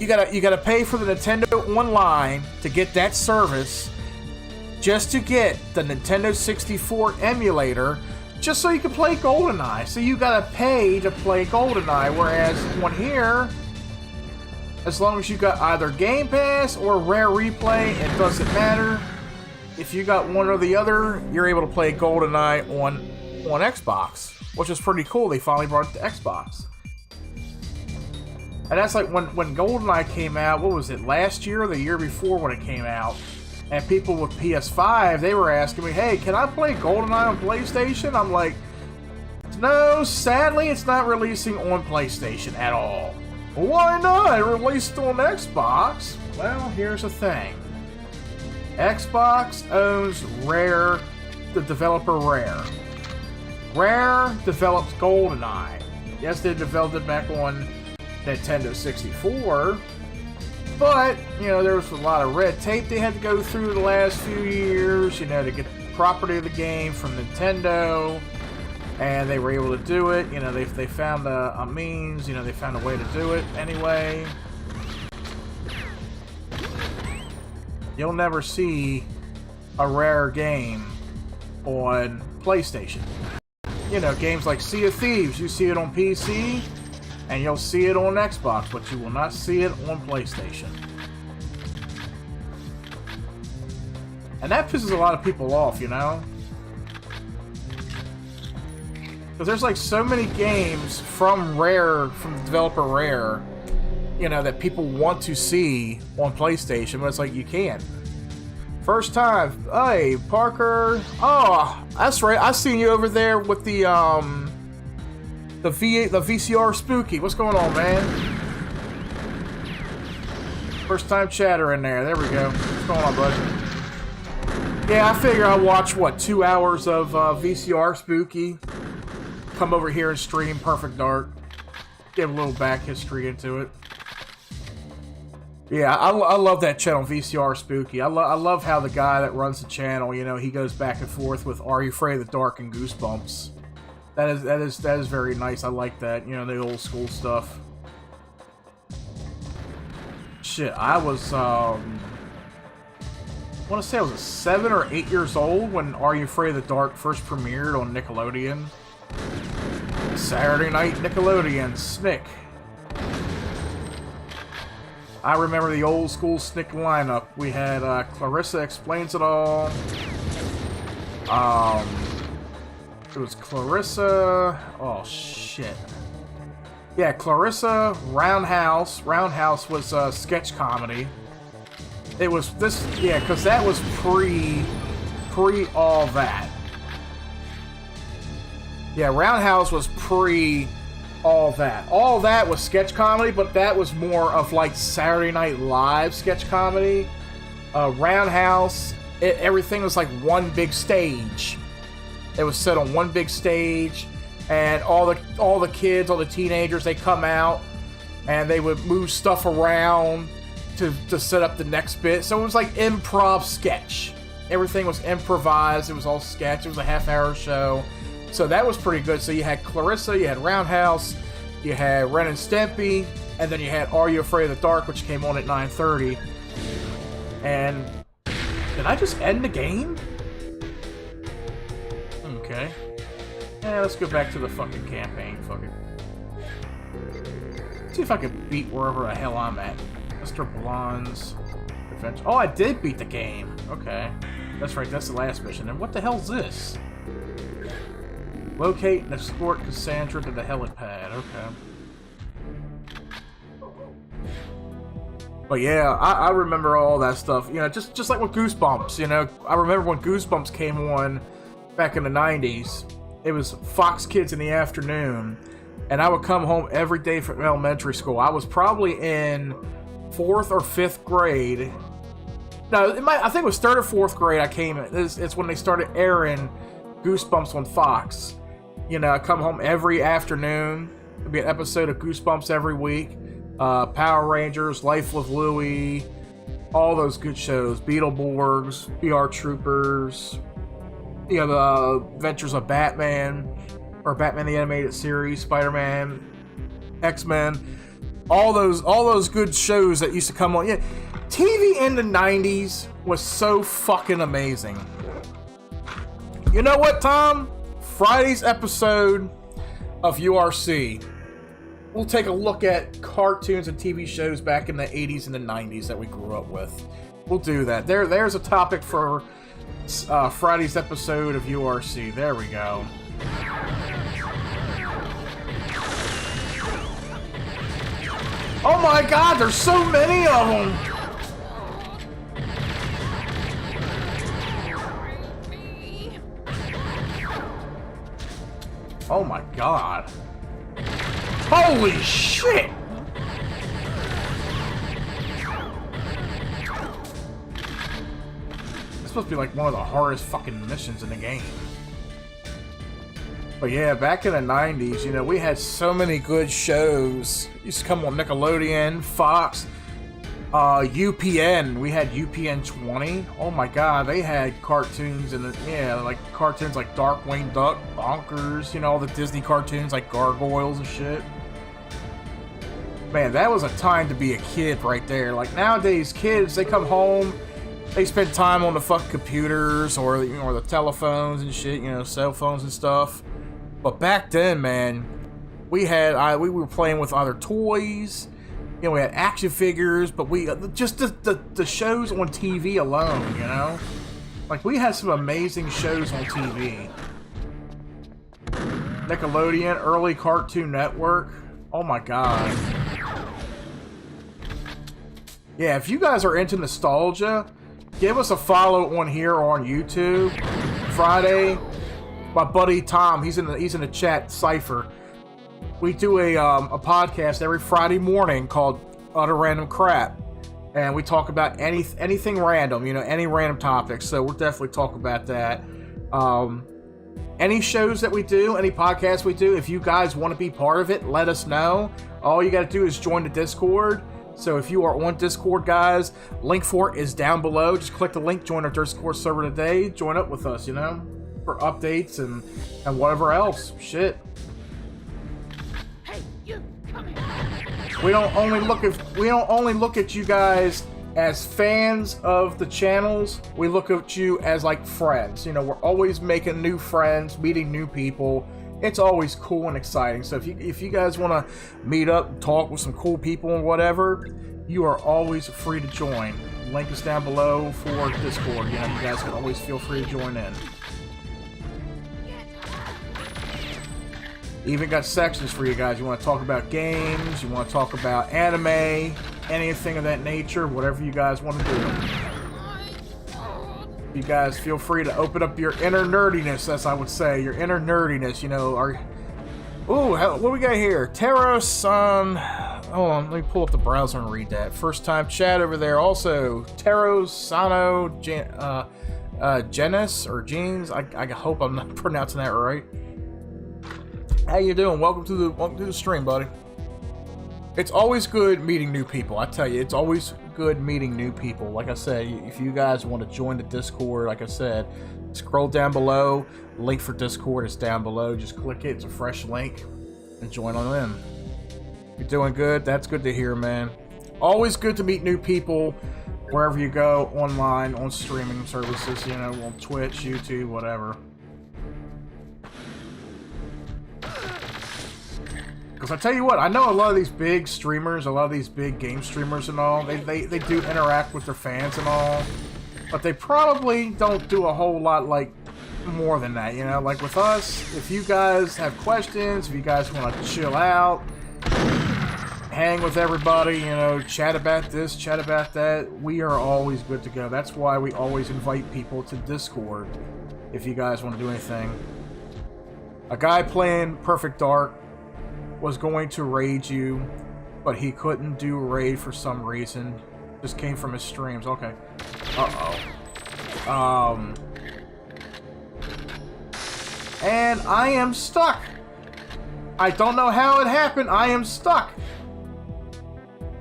You gotta pay for the Nintendo Online to get that service, just to get the Nintendo 64 emulator just so you can play GoldenEye. So you gotta pay to play GoldenEye, whereas one here, as long as you got either Game Pass or Rare Replay, it doesn't matter. If you got one or the other, you're able to play GoldenEye on Xbox, which is pretty cool. They finally brought it to Xbox. And that's like when GoldenEye came out, what was it, last year or the year before when it came out? And people with PS5, they were asking me, hey, can I play GoldenEye on PlayStation? I'm like, no, sadly, it's not releasing on PlayStation at all. Why not? It released on Xbox. Well, here's the thing. Xbox owns Rare, the developer Rare. Rare develops GoldenEye. Yes, they developed it back on Nintendo 64, but, you know, there was a lot of red tape they had to go through the last few years, you know, to get the property of the game from Nintendo, and they were able to do it. You know, they found a means, you know, they found a way to do it anyway. You'll never see a Rare game on PlayStation. You know, games like Sea of Thieves, you see it on PC, and you'll see it on Xbox, but you will not see it on PlayStation. And that pisses a lot of people off, you know? Because there's like so many games from Rare, from the developer Rare, you know, that people want to see on PlayStation, but it's like you can't. First time, hey, Parker. Oh, that's right. I seen you over there with the VCR Spooky. What's going on, man? First time chatter in there. There we go. What's going on, buddy? Yeah, I figure I'll watch, what, 2 hours of VCR Spooky. Come over here and stream Perfect Dark. Give a little back history into it. Yeah, I love that channel, VCR Spooky. I love how the guy that runs the channel, you know, he goes back and forth with Are You Afraid of the Dark and Goosebumps. That is very nice. I like that, you know, the old school stuff. Shit, I was I want to say I was 7 or 8 years old when Are You Afraid of the Dark first premiered on Nickelodeon. Saturday night Nickelodeon, Snick. I remember the old school Snick lineup. We had Clarissa Explains It All. It was Clarissa. Oh shit. Yeah, Clarissa, Roundhouse. Roundhouse was sketch comedy. It was this, yeah, because that was pre all that. Yeah, Roundhouse was pre all that. All that was sketch comedy, but that was more of like Saturday Night Live sketch comedy. Roundhouse, everything was like one big stage. It was set on one big stage, and all the kids, all the teenagers, they come out and they would move stuff around to set up the next bit. So it was like improv sketch. Everything was improvised. It was all sketch. It was a half-hour show. So that was pretty good. So you had Clarissa, you had Roundhouse, you had Ren and Stimpy, and then you had Are You Afraid of the Dark, which came on at 9:30. And did I just end the game? Okay. Yeah, let's go back to the fucking campaign. Fuck it. See if I can beat wherever the hell I'm at. Mr. Blonde's Adventure. Oh, I did beat the game. Okay. That's right, that's the last mission. And what the hell's this? Locate and escort Cassandra to the helipad. Okay. But yeah, I remember all that stuff. You know, just like with Goosebumps, you know. I remember when Goosebumps came on back in the 90s. It was Fox Kids in the afternoon. And I would come home every day from elementary school. I was probably in 4th or 5th grade. No, I think it was 3rd or 4th grade I came in. It's when they started airing Goosebumps on Fox. You know, I come home every afternoon. There'd be an episode of Goosebumps every week. Power Rangers, Life with Louie, all those good shows. Beetleborgs, BR Troopers. You know, the Adventures of Batman, or Batman the Animated Series, Spider-Man, X-Men. All those good shows that used to come on. Yeah, TV in the 90s was so fucking amazing. You know what, Tom? Friday's episode of URC, we'll take a look at cartoons and TV shows back in the 80s and the 90s that we grew up with. We'll do that. There's a topic for Friday's episode of URC. There we go. Oh my god, there's so many of them! Oh my god. Holy shit! It's supposed to be like one of the hardest fucking missions in the game. But yeah, back in the 90s, you know, we had so many good shows. Used to come on Nickelodeon, Fox, UPN. We had UPN 20. Oh my god, they had cartoons and like cartoons like Darkwing Duck, Bonkers, you know, all the Disney cartoons like Gargoyles and shit. Man, that was a time to be a kid right there. Like nowadays, kids, they come home, they spend time on the fucking computers or the telephones and shit, you know, cell phones and stuff. But back then, man, we were playing with other toys. You know, we had action figures, but we just the shows on TV alone, you know, like we had some amazing shows on TV. Nickelodeon, early Cartoon Network. Oh my god. Yeah, if you guys are into nostalgia, give us a follow on here or on YouTube. Friday. My buddy Tom, he's in the chat, CYPHER. We do a podcast every Friday morning called Utter Random Crap, and we talk about anything random, you know, any random topics. So we'll definitely talk about that. Any shows that we do, any podcasts we do, if you guys want to be part of it, let us know. All you got to do is join the Discord. So if you are on Discord, guys, link for it is down below. Just click the link, join our Discord server today, join up with us, you know, for updates and whatever else. Shit. Hey, you come here. We don't only look at you guys as fans of the channels. We look at you as like friends. You know, we're always making new friends, meeting new people. It's always cool and exciting. So if you guys want to meet up and talk with some cool people and whatever, you are always free to join. Link is down below for Discord. You know, you guys can always feel free to join in. Even got sections for you guys. You want to talk about games, you want to talk about anime, anything of that nature, whatever you guys want to do. You guys feel free to open up your inner nerdiness, as I would say, your inner nerdiness, you know. Ooh, what do we got here? Taro-san. Hold on, let me pull up the browser and read that. First time chat over there. Also, Taro-sano Genis or Jeans. I hope I'm not pronouncing that right. How you doing? Welcome to the stream, buddy. It's always good meeting new people. I tell you, it's always good meeting new people. Like I said, if you guys want to join the Discord, like I said, scroll down below. Link for Discord is down below. Just click it. It's a fresh link and join on in. You're doing good. That's good to hear, man. Always good to meet new people wherever you go, online, on streaming services, you know, on Twitch, YouTube, whatever. Because I tell you what, I know a lot of these big streamers, a lot of these big game streamers and all, they do interact with their fans and all, but they probably don't do a whole lot, like, more than that, you know? Like with us, if you guys have questions, if you guys want to chill out, hang with everybody, you know, chat about this, chat about that, we are always good to go. That's why we always invite people to Discord, if you guys want to do anything. A guy playing Perfect Dark was going to raid you, but he couldn't do raid for some reason. Just came from his streams. Okay. And I am stuck. I don't know how it happened. I am stuck.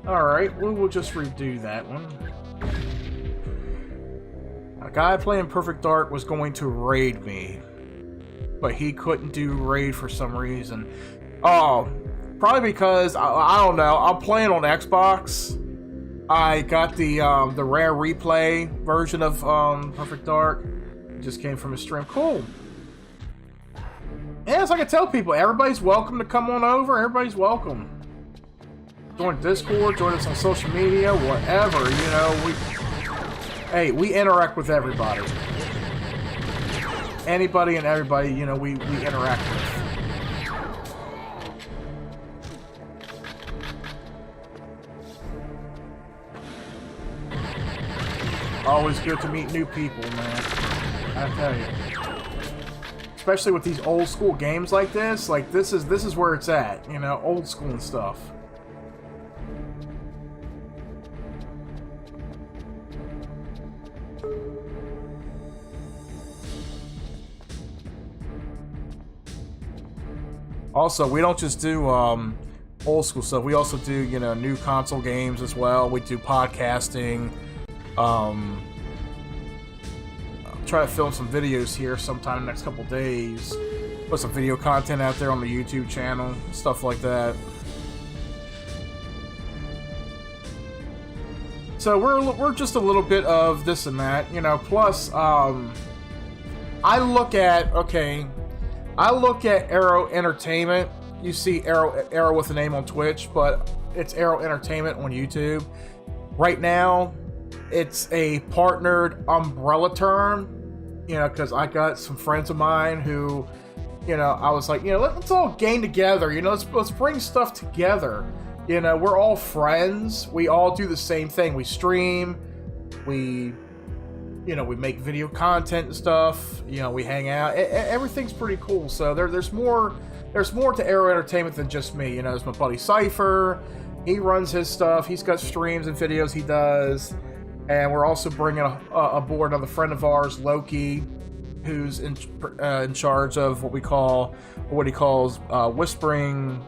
Alright, we will just redo that one. A guy playing Perfect Dark was going to raid me, but he couldn't do raid for some reason. Oh, probably because I don't know. I'm playing on Xbox. I got the rare replay version of Perfect Dark. It just came from a stream. Cool. Yeah, so I can tell people, everybody's welcome to come on over. Everybody's welcome. Join Discord, join us on social media, whatever. You know, we interact with everybody. Anybody and everybody, you know, we interact with. Always good to meet new people, man. I tell you. Especially with these old school games like this is where it's at, you know, old school and stuff. Also, we don't just do old school stuff. We also do, you know, new console games as well. We do podcasting. Try to film some videos here sometime in the next couple days. Put some video content out there on the YouTube channel, stuff like that. So we're just a little bit of this and that, you know. Plus, I look at Arrow Entertainment. You see Arrow with a name on Twitch, but it's Arrow Entertainment on YouTube. Right now, it's a partnered umbrella term, you know, because I got some friends of mine who, you know, I was like, you know, let's all game together, you know, let's bring stuff together. You know, we're all friends. We all do the same thing. We stream. We make video content and stuff. You know, we hang out. Everything's pretty cool. So there's more to Arrow Entertainment than just me. You know, there's my buddy CYPHER. He runs his stuff. He's got streams and videos he does. And we're also bringing aboard another friend of ours, Loki, who's in charge of what he calls Whispering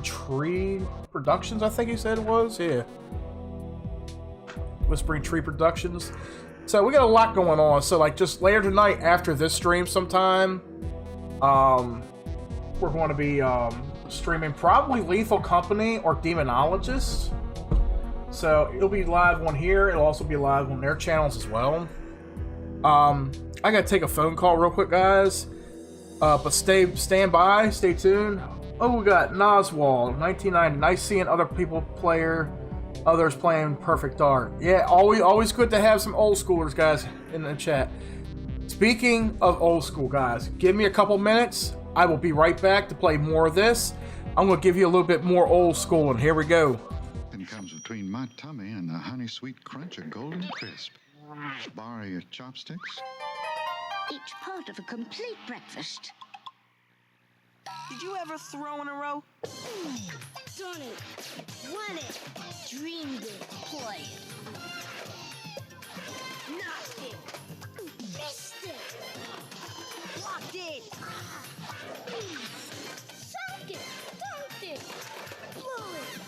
Tree Productions, I think he said it was. Yeah. Whispering Tree Productions. So we got a lot going on. So like just later tonight after this stream sometime, we're going to be streaming probably Lethal Company or Demonologist. So it'll be live on here. It'll also be live on their channels as well. I gotta take a phone call real quick, guys. But stand by, stay tuned. Oh, we got Noswald, 1990. Nice seeing others playing Perfect Dark. Yeah, always good to have some old schoolers, guys, in the chat. Speaking of old school, guys, give me a couple minutes. I will be right back to play more of this. I'm gonna give you a little bit more old school, and here we go. Comes between my tummy and the honey sweet crunch of Golden Crisp. Borrow your chopsticks. Each part of a complete breakfast. Did you ever throw in a row? Done it. Won it. Dreamed it. Play it. Knocked it. Missed it. Blocked it. Socked it. Dunked it. Blew it.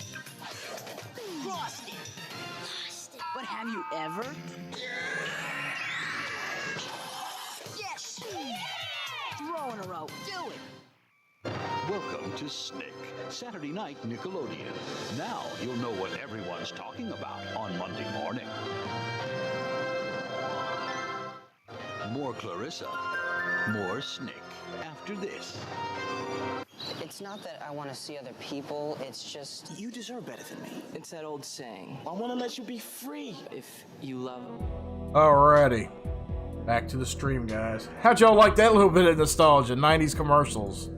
Lost it. Lost it. But have you ever? Yes! Throw in a row. Do it. Welcome to Snick, Saturday night Nickelodeon. Now you'll know what everyone's talking about on Monday morning. More Clarissa, more Snick after this. It's not that I want to see other people, it's just... You deserve better than me. It's that old saying. I want to let you be free. If you love them. Alrighty. Back to the stream, guys. How'd y'all like that little bit of nostalgia? 90s commercials.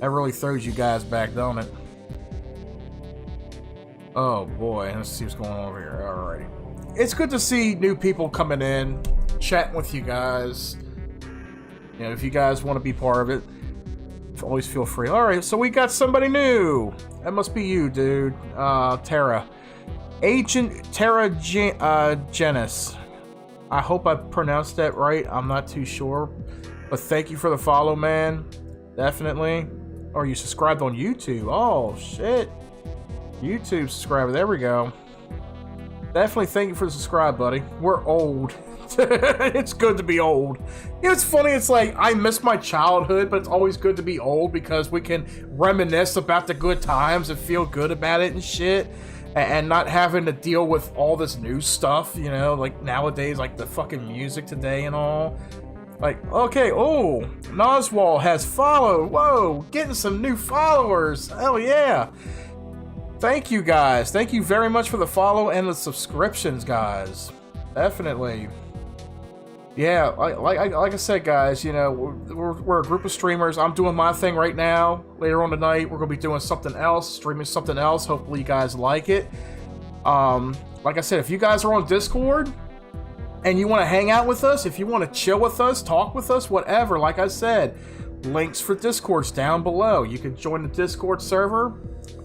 That really throws you guys back, don't it? Oh boy, let's see what's going on over here. Alrighty. It's good to see new people coming in, chatting with you guys. You know, if you guys want to be part of it, always feel free. Alright, so we got somebody new. That must be you, dude. Tara. Tara Genis. I hope I pronounced that right. I'm not too sure. But thank you for the follow, man. Definitely. Or you subscribed on YouTube. Oh, shit. YouTube subscriber. There we go. Definitely thank you for the subscribe, buddy. We're old. It's good to be old. You know, it's funny. It's like, I miss my childhood, but it's always good to be old because we can reminisce about the good times and feel good about it and shit. And not having to deal with all this new stuff, you know, like nowadays, like the fucking music today and all. Like, okay, oh, Noswall has followed. Whoa, getting some new followers. Hell yeah. Thank you, guys. Thank you very much for the follow and the subscriptions, guys. Definitely. Yeah, like I said, guys, you know, we're a group of streamers. I'm doing my thing right now. Later on tonight, we're going to be doing something else, streaming something else. Hopefully you guys like it. Like I said, if you guys are on Discord and you want to hang out with us, if you want to chill with us, talk with us, whatever, like I said, links for Discord's down below. You can join the Discord server.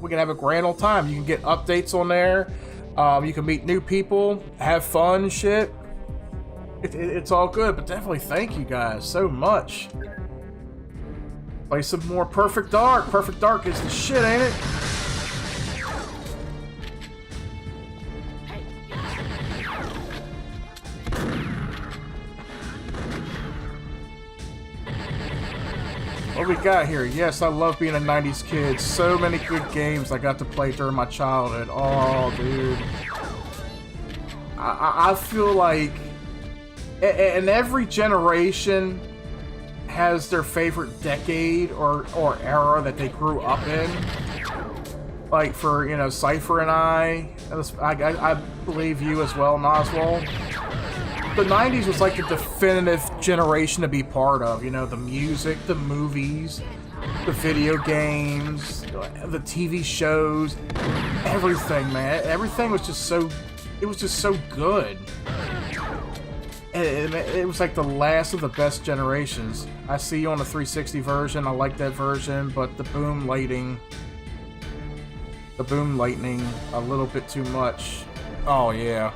We can have a grand old time. You can get updates on there. You can meet new people, have fun and shit. It's all good, but definitely thank you guys so much. Play some more Perfect Dark. Perfect Dark is the shit, ain't it? What we got here? Yes, I love being a 90s kid. So many good games I got to play during my childhood. Oh, dude. I feel like... And every generation has their favorite decade or era that they grew up in. Like for, you know, CYPHER and I believe you as well, Noswald. The 90s was like the definitive generation to be part of. You know, the music, the movies, the video games, the TV shows, everything, man. Everything was just so... It was just so good. It was like the last of the best generations. I see you on the 360 version. I like that version, but the boom lightning, a little bit too much. Oh yeah.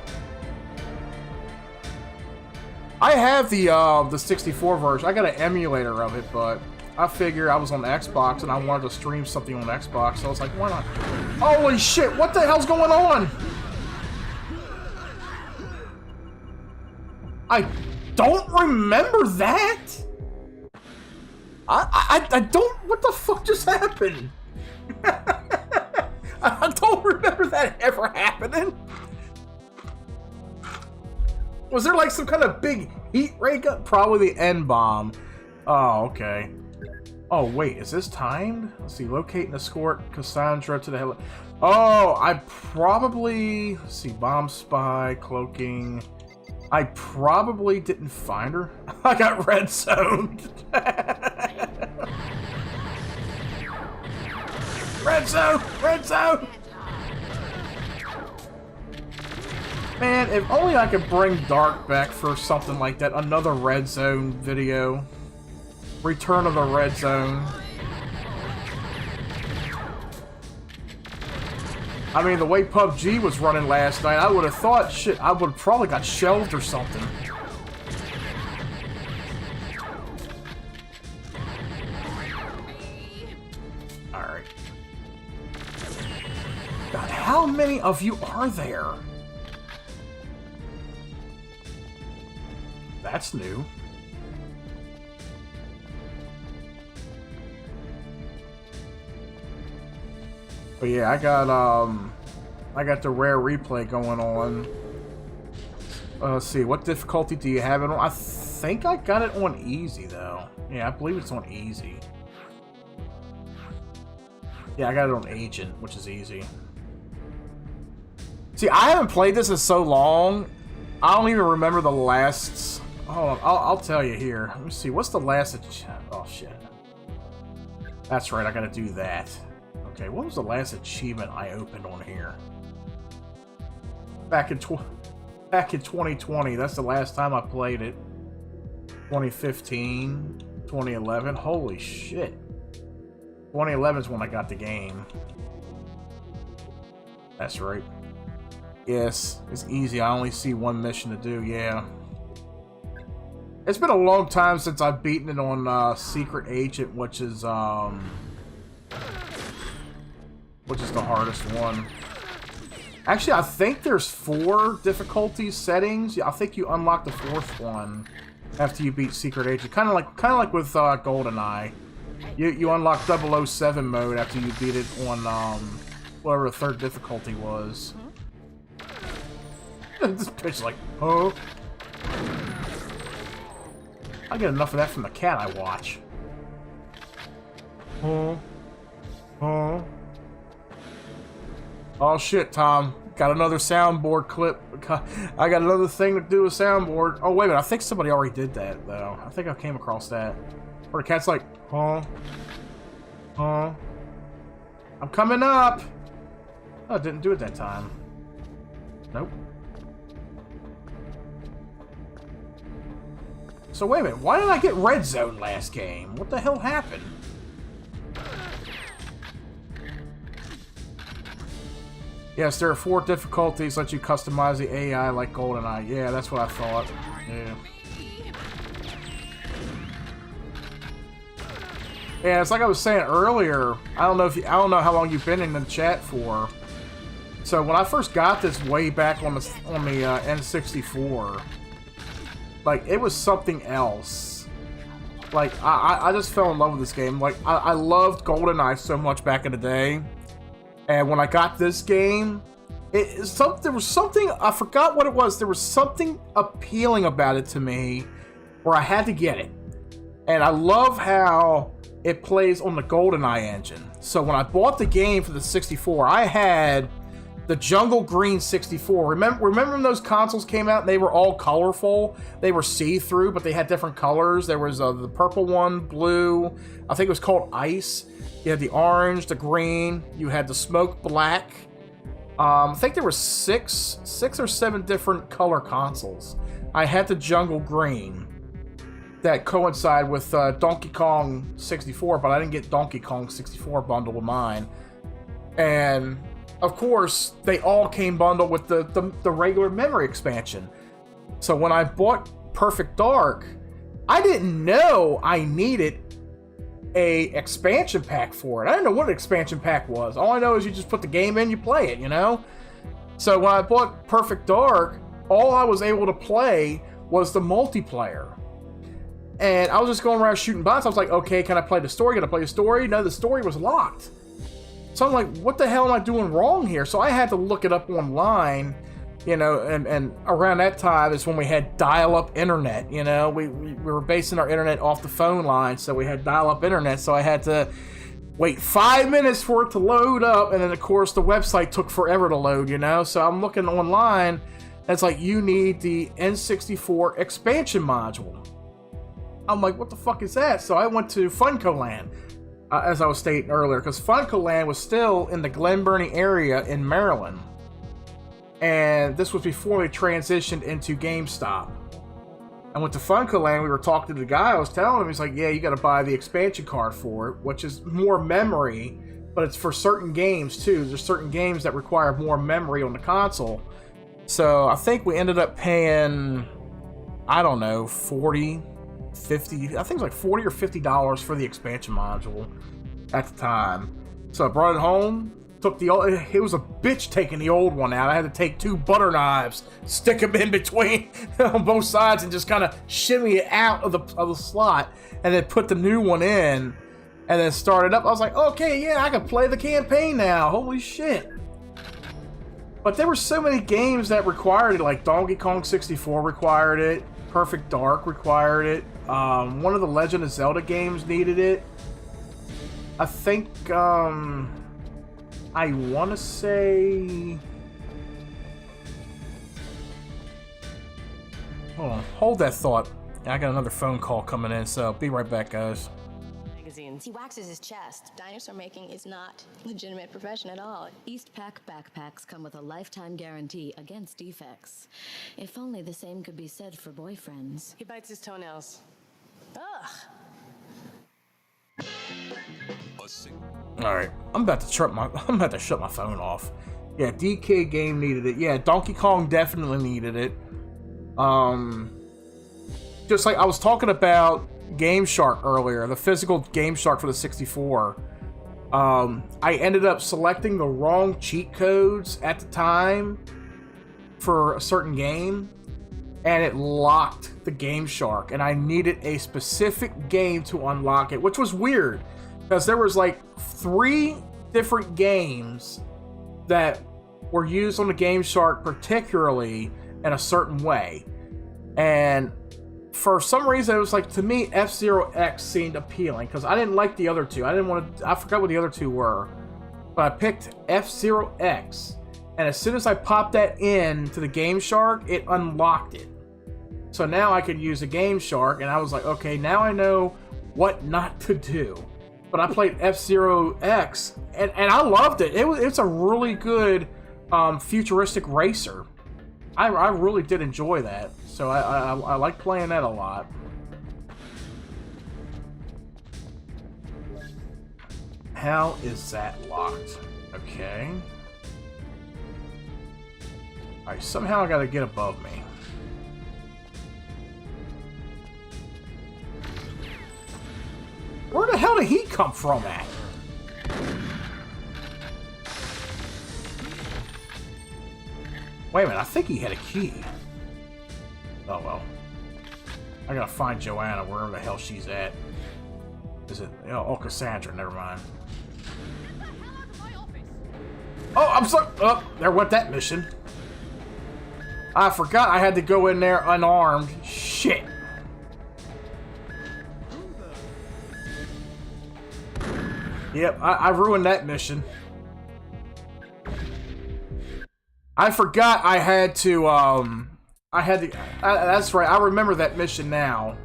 I have the 64 version. I got an emulator of it, but I figured I was on Xbox and I wanted to stream something on Xbox, so I was like, why not? Holy shit! What the hell's going on? I don't remember that. I don't. What the fuck just happened? I don't remember that ever happening. Was there like some kind of big heat ray gun? Probably the N-bomb. Oh, okay. Oh wait, is this timed? Let's see. Locate and escort Cassandra to the heli. Oh, I probably... Let's see. Bomb spy, cloaking... I probably didn't find her. I got red zoned. Red zone! Red zone! Man, if only I could bring Dark back for something like that. Another red zone video. Return of the red zone. I mean, the way PUBG was running last night, I would have thought, shit, I would have probably got shelved or something. Alright. God, how many of you are there? That's new. But yeah, I got the rare replay going on. Let's see, what difficulty do you have it on? I think I got it on easy though. Yeah, I believe it's on easy. Yeah, I got it on agent, which is easy. See, I haven't played this in so long. I don't even remember the last. Hold on, I'll tell you here. Let me see. What's the last? Oh shit. That's right. I gotta do that. Okay, what was the last achievement I opened on here? Back in 2020. That's the last time I played it. 2015, 2011. Holy shit. 2011 is when I got the game. That's right. Yes, it's easy. I only see one mission to do. Yeah. It's been a long time since I've beaten it on Secret Agent, which is the hardest one. Actually, I think there's 4 difficulty settings. I think you unlock the 4th one after you beat Secret Agent. Kind of like with GoldenEye. You unlock 007 mode after you beat it on whatever the 3rd difficulty was. This bitch like, oh. I get enough of that from the cat I watch. Oh. Oh. Oh shit, Tom. Got another soundboard clip. I got another thing to do with soundboard. Oh, wait a minute. I think somebody already did that, though. I think I came across that. Where the cat's like, huh? Huh? I'm coming up! Oh, I didn't do it that time. Nope. So wait a minute, why did I get red zone last game? What the hell happened? Yes, there are 4 difficulties let you customize the AI like GoldenEye. Yeah, that's what I thought. Yeah. Yeah, it's like I was saying earlier. I don't know how long you've been in the chat for. So when I first got this way back on the N64, like it was something else. Like I just fell in love with this game. Like I loved GoldenEye so much back in the day. And when I got this game, there was something, I forgot what it was, there was something appealing about it to me where I had to get it. And I love how it plays on the GoldenEye engine. So when I bought the game for the 64, I had the Jungle Green 64. Remember when those consoles came out and they were all colorful? They were see-through, but they had different colors. There was the purple one, blue, I think it was called Ice. You had the orange, the green, you had the smoke black. I think there were six or 7 different color consoles. I had the Jungle Green that coincide with Donkey Kong 64, but I didn't get Donkey Kong 64 bundled with mine. And of course, they all came bundled with the regular memory expansion. So when I bought Perfect Dark, I didn't know I needed a expansion pack for it. I didn't know what an expansion pack was. All I know is you just put the game in, you play it, you know? So when I bought Perfect Dark, all I was able to play was the multiplayer. And I was just going around shooting bots. I was like, okay, can I play the story? Can I play the story? No, the story was locked. So I'm like, what the hell am I doing wrong here? So I had to look it up online, you know, and around that time is when we had dial-up internet, you know. We were basing our internet off the phone line, so we had dial-up internet, so I had to wait 5 minutes for it to load up, and then, of course, the website took forever to load, you know. So I'm looking online, and it's like, you need the N64 expansion module. I'm like, what the fuck is that? So I went to FuncoLand, as I was stating earlier, because FuncoLand was still in the Glen Burnie area in Maryland. And this was before they transitioned into GameStop. And with the FuncoLand, we were talking to the guy. I was telling him, he's like, yeah, you got to buy the expansion card for it, which is more memory, but it's for certain games too. There's certain games that require more memory on the console. So I think we ended up paying, I don't know, 40, 50, I think it was like $40 or $50 for the expansion module at the time. So I brought it home. It was a bitch taking the old one out. I had to take 2 butter knives, stick them in between on both sides, and just kind of shimmy it out of the slot, and then put the new one in, and then start it up. I was like, okay, yeah, I can play the campaign now. Holy shit! But there were so many games that required it, like Donkey Kong 64 required it, Perfect Dark required it. One of the Legend of Zelda games needed it. I think. I want to say... Hold on. Hold that thought. I got another phone call coming in, so be right back, guys. He waxes his chest. Dinosaur making is not a legitimate profession at all. Eastpak backpacks come with a lifetime guarantee against defects. If only the same could be said for boyfriends. He bites his toenails. Ugh. Alright, I'm about to shut my phone off. Yeah, DK game needed it. Yeah, Donkey Kong definitely needed it. Just like I was talking about Game Shark earlier, the physical Game Shark for the 64. I ended up selecting the wrong cheat codes at the time for a certain game, and it locked the Game Shark, and I needed a specific game to unlock it, which was weird. Because there was like 3 different games that were used on the Game Shark particularly in a certain way. And for some reason, it was like, to me, F-Zero X seemed appealing, because I didn't like the other two. I forgot what the other two were. But I picked F-Zero X, and as soon as I popped that in to the Game Shark, it unlocked it. So now I could use a Game Shark, and I was like, okay, now I know what not to do. But I played F-Zero X, and I loved it. It's a really good futuristic racer. I really did enjoy that. So I like playing that a lot. How is that locked? Okay. Alright, somehow I gotta get above me. Where the hell did he come from at? Wait a minute, I think he had a key. Oh well. I gotta find Joanna wherever the hell she's at. Is it? Oh, Cassandra, never mind. Oh, I'm sorry. Oh, there went that mission. I forgot I had to go in there unarmed. Shit. Yep, I ruined that mission. I forgot I had to, that's right, I remember that mission now.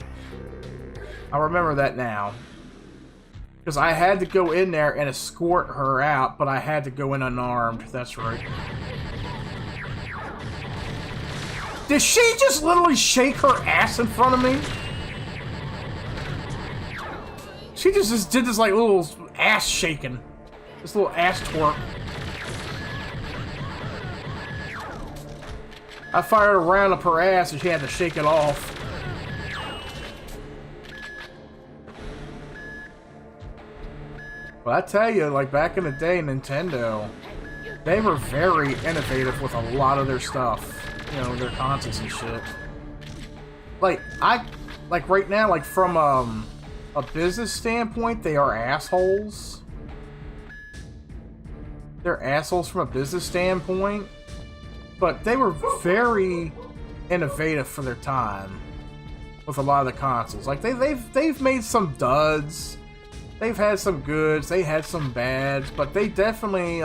I remember that now. Because I had to go in there and escort her out, but I had to go in unarmed. That's right. Did she just literally shake her ass in front of me? She just did this like little ass shaking. This little ass twerk. I fired a round up her ass and she had to shake it off. But I tell you, like back in the day, Nintendo, they were very innovative with a lot of their stuff. You know, their consoles and shit. Like, right now, like from a business standpoint, they are assholes. They're assholes from a business standpoint. But they were very innovative for their time with a lot of the consoles. Like they've made some duds. They've had some goods. They had some bads, but they definitely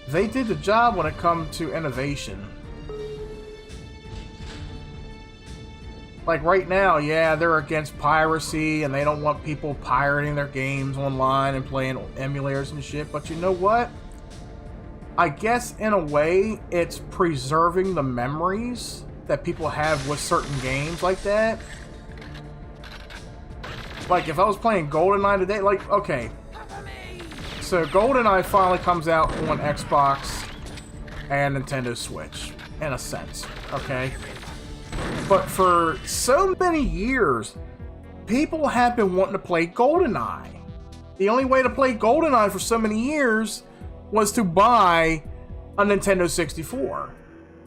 they did the job when it comes to innovation. Like right now, yeah, they're against piracy and they don't want people pirating their games online and playing emulators and shit. But you know what? I guess in a way, it's preserving the memories that people have with certain games like that. Like, if I was playing GoldenEye today, like, okay. So, GoldenEye finally comes out on Xbox and Nintendo Switch, in a sense, okay? But for so many years, people have been wanting to play GoldenEye. The only way to play GoldenEye for so many years was to buy a Nintendo 64.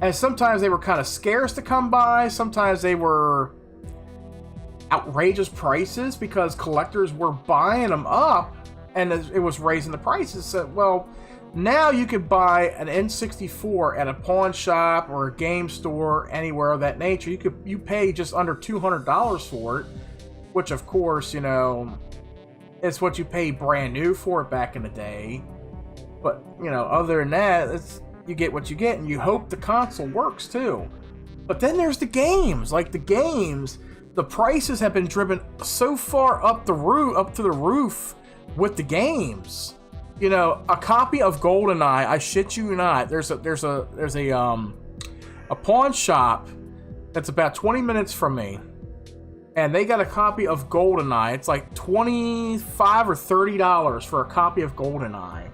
And sometimes they were kind of scarce to come by, sometimes they were outrageous prices because collectors were buying them up and it was raising the prices. So, well, now you could buy an N64 at a pawn shop or a game store, anywhere of that nature. You pay just under $200 for it, which of course, you know, it's what you pay brand new for it back in the day. But, you know, other than that, you get what you get, and you hope the console works, too. But then there's the games. Like, the games, the prices have been driven so far up to the roof with the games. You know, a copy of GoldenEye, I shit you not, there's a pawn shop that's about 20 minutes from me. And they got a copy of GoldenEye. It's like $25 or $30 for a copy of GoldenEye.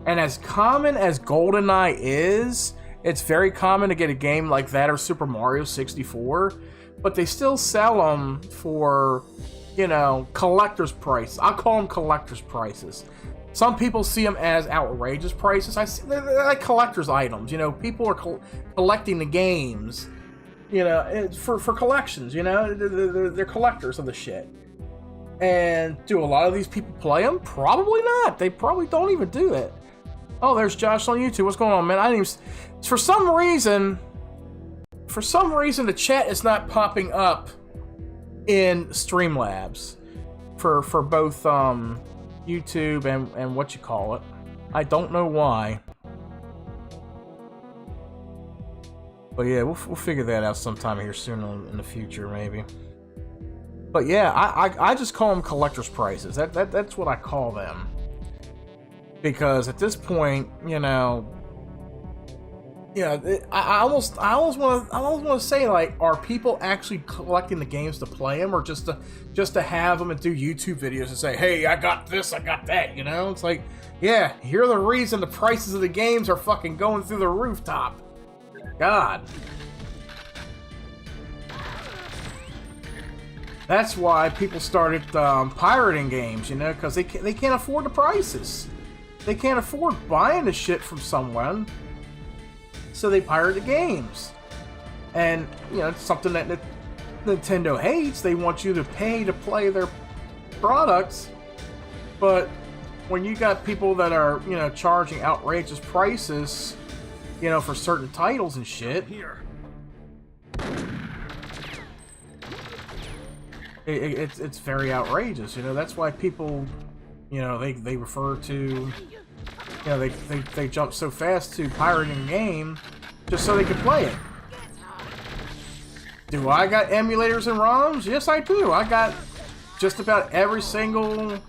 And as common as GoldenEye is, it's very common to get a game like that or Super Mario 64, but they still sell them for, you know, collector's price. I call them collector's prices. Some people see them as outrageous prices. They're like collector's items, you know. People are collecting the games, you know, for collections, you know. They're collectors of the shit. And do a lot of these people play them? Probably not. They probably don't even do it. Oh, there's Josh on YouTube. What's going on, man? I didn't even... For some reason, for some reason the chat is not popping up in Streamlabs for both YouTube and what you call it. I don't know why. But yeah, we'll figure that out sometime here soon in the future, maybe. But yeah, I just call them collector's prices. That's what I call them. Because at this point, you know, I almost want to say, like, are people actually collecting the games to play them, or just to have them and do YouTube videos and say, hey, I got this, I got that, you know? It's like, yeah, you're the reason the prices of the games are fucking going through the rooftop. God. That's why people started pirating games, you know, because they can't afford the prices. They can't afford buying the shit from someone, so they pirate the games. And, you know, it's something that Nintendo hates. They want you to pay to play their products, but when you got people that are, you know, charging outrageous prices, you know, for certain titles and shit, it's very outrageous, you know. That's why people, you know, they refer to, you know, they jump so fast to pirating a game just so they can play it. Do I got emulators and ROMs? Yes, I do. I got just about every single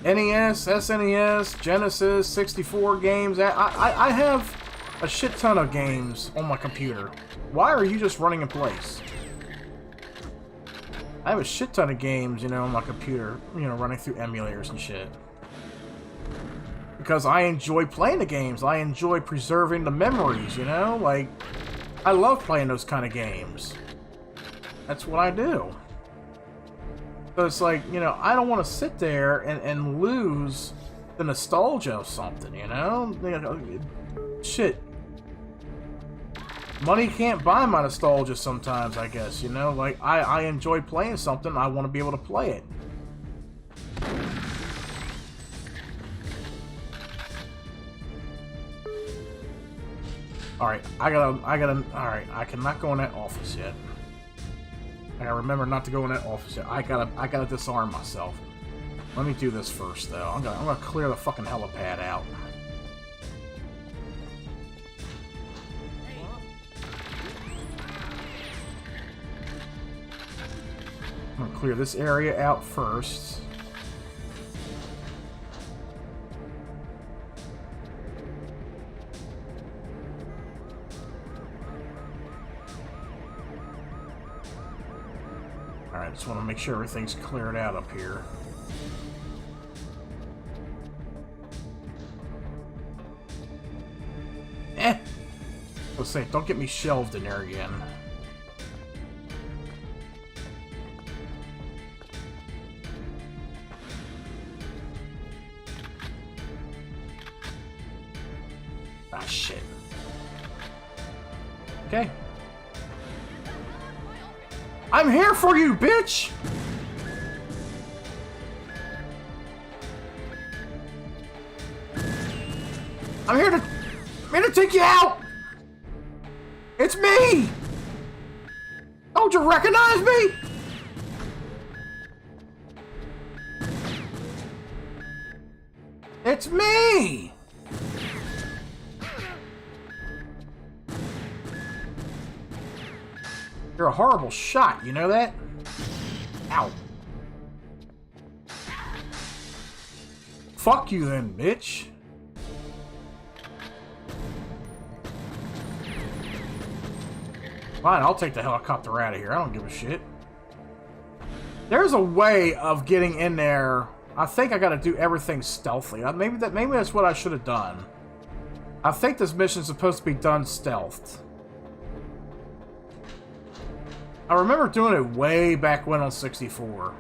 NES, SNES, Genesis, 64 games. I have a shit ton of games on my computer. Why are you just running in place? I have a shit ton of games, you know, on my computer, you know, running through emulators and shit. Because I enjoy playing the games. I enjoy preserving the memories, you know? Like, I love playing those kind of games. That's what I do. So it's like, you know, I don't want to sit there and lose the nostalgia of something, you know? Shit. Money can't buy my nostalgia sometimes, I guess, you know? Like, I enjoy playing something, I want to be able to play it. Alright, alright, I cannot go in that office yet. I gotta remember not to go in that office yet. I gotta disarm myself. Let me do this first, though. I'm gonna clear the fucking helipad out. I'm gonna clear this area out first. Alright, just want to make sure everything's cleared out up here. Let's say, don't get me shelved in there again. Ah, shit. Okay. I'm here for you, bitch! I'm here to take you out! It's me! Don't you recognize me? It's me! You're a horrible shot, you know that? Ow. Fuck you then, bitch. Fine, I'll take the helicopter out of here. I don't give a shit. There's a way of getting in there. I think I gotta do everything stealthy. Maybe that's what I should have done. I think this mission's supposed to be done stealthed. I remember doing it way back when on 64.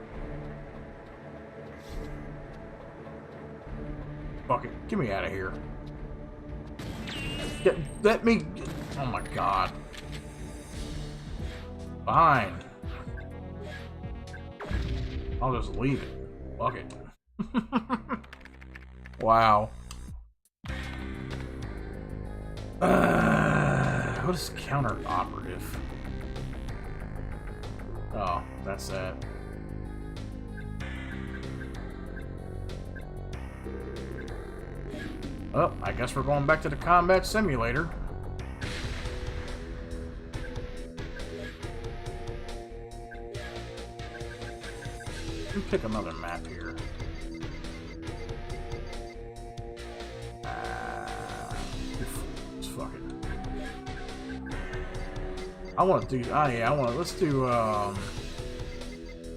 Fuck it. Get me out of here. Let me... Oh my god. Fine. I'll just leave it. Fuck it. Wow. What is counter operative? Oh, that's that. Oh, I guess we're going back to the combat simulator. Let me pick another map here. Just fuck it. I want to do. Oh yeah, let's do.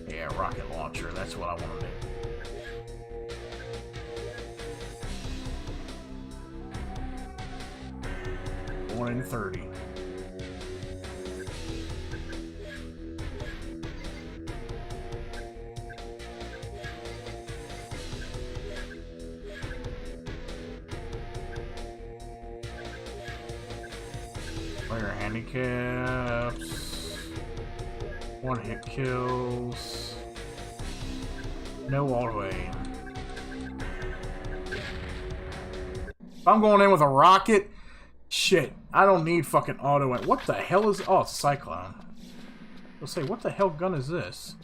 Yeah, rocket launcher. That's what I want to do. 1 in 30. Player handicaps. 1-hit kills. No auto aim. If I'm going in with a rocket, shit, I don't need fucking auto aim. What the hell is... Oh, it's a Cyclone. Let's say, what the hell gun is this?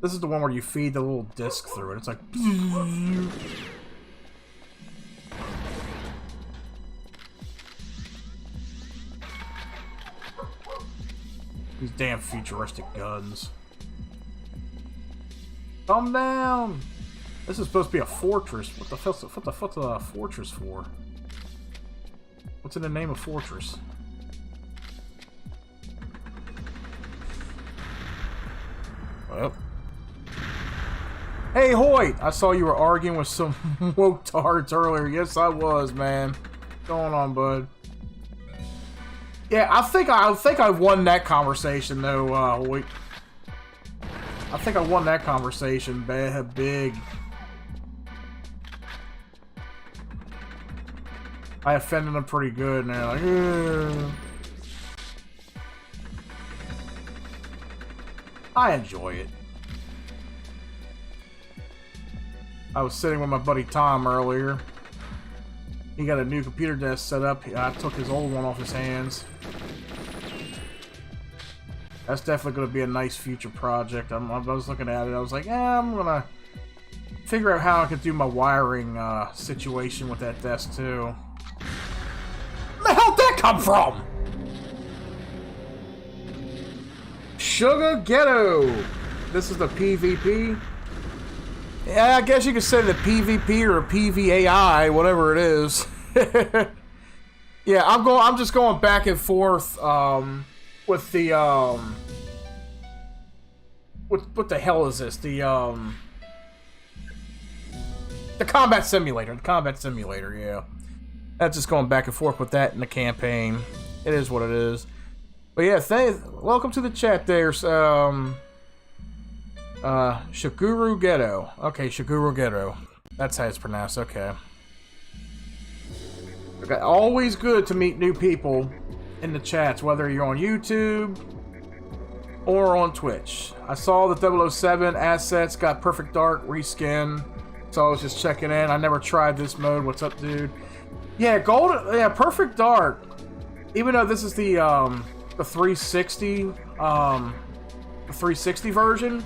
This is the one where you feed the little disc through it. It's like... These damn futuristic guns. Calm down! This is supposed to be a fortress. What the fuck's a fortress for? What's in the name of fortress? Well... Hey Hoyt! I saw you were arguing with some woke tards earlier. Yes, I was, man. What's going on, bud? Yeah, I think I won that conversation though, Hoyt. I think I won that conversation big. I offended them pretty good, and they're like, ugh. I enjoy it. I was sitting with my buddy Tom earlier. He got a new computer desk set up. I took his old one off his hands. That's definitely going to be a nice future project. I was looking at it. I was like, I'm going to figure out how I could do my wiring situation with that desk too. Where the hell did that come from? Sugar Ghetto. This is the PvP. Yeah, I guess you could say the PvP or PVAI, whatever it is. Yeah, I'm just going back and forth with the what the hell is this? The combat simulator. The combat simulator, yeah. That's just going back and forth with that in the campaign. It is what it is. But yeah, welcome to the chat there. Shiguru Ghetto. Okay, Shiguru Ghetto. That's how it's pronounced, okay. Okay, always good to meet new people in the chats, whether you're on YouTube or on Twitch. I saw the 007 assets got Perfect Dark reskin, so I was just checking in. I never tried this mode. What's up, dude? Yeah, Perfect Dark. Even though this is the 360, the 360 version.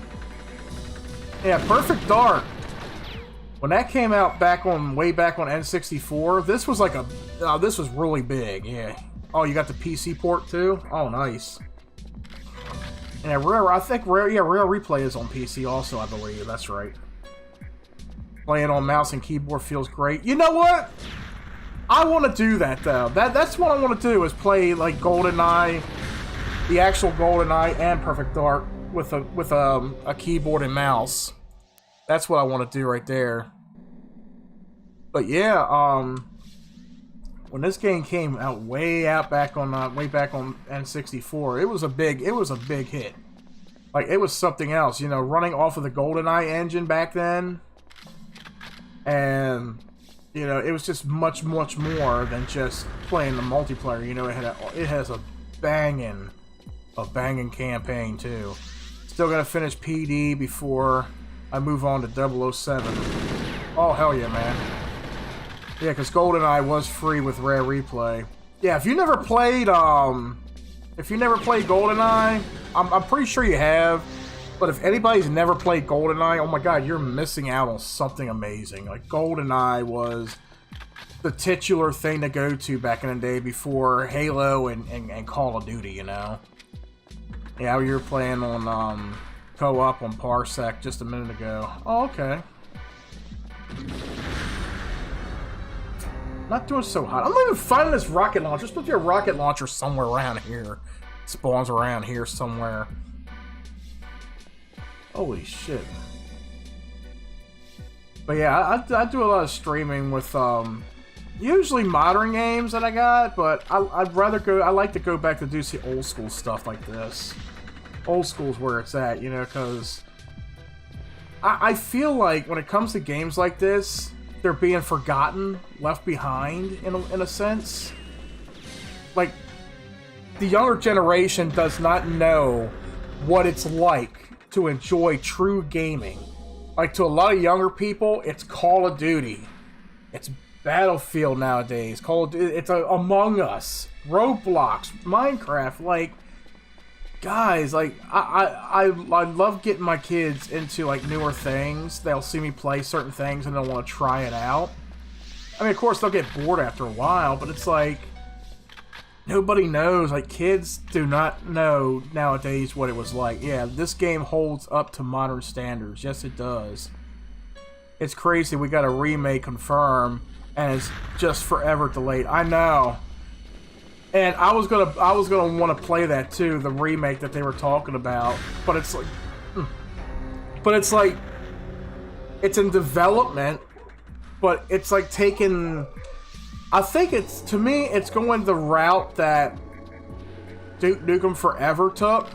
Yeah, Perfect Dark. When that came out way back on N64, this was like this was really big. Yeah. Oh, you got the PC port too? Oh, nice. And I think Rare Replay is on PC also, I believe. That's right. Playing on mouse and keyboard feels great. You know what? I want to do that though. That's what I want to do, is play like GoldenEye, the actual GoldenEye and Perfect Dark with a keyboard and mouse. That's what I want to do right there. But yeah, when this game came out way back on N64, it was a big hit. Like, it was something else, you know, running off of the GoldenEye engine back then. And you know, it was just much more than just playing the multiplayer. You know, it has a banging campaign too. Still gonna finish PD before I move on to 007. Oh hell yeah, man! Yeah, because GoldenEye was free with Rare Replay. Yeah, if you never played GoldenEye, I'm pretty sure you have. But if anybody's never played GoldenEye, oh my god, you're missing out on something amazing. Like, GoldenEye was the titular thing to go to back in the day before Halo and Call of Duty, you know? Yeah, you were playing on co-op on Parsec just a minute ago. Oh, okay. Not doing so hot. I'm not even finding this rocket launcher. There's supposed to be a rocket launcher somewhere around here. Spawns around here somewhere. Holy shit. But yeah, I do a lot of streaming with usually modern games that I got, but I'd rather go. I like to go back to do some old school stuff like this. Old school's where it's at, you know, because I feel like when it comes to games like this, they're being forgotten, left behind in a sense. Like, the younger generation does not know what it's like to enjoy true gaming. Like, to a lot of younger people, it's Call of Duty. It's Battlefield nowadays. It's Among Us, Roblox, Minecraft. Like, guys, like, I love getting my kids into, like, newer things. They'll see me play certain things and they'll want to try it out. I mean, of course, they'll get bored after a while, but it's like, nobody knows. Like, kids do not know nowadays what it was like. Yeah, this game holds up to modern standards. Yes, it does. It's crazy. We got a remake confirmed, and it's just forever delayed. I know. And I was gonna want to play that too, the remake that they were talking about. But it's like, it's in development, but it's like taking. I think it's, to me, it's going the route that Duke Nukem Forever took,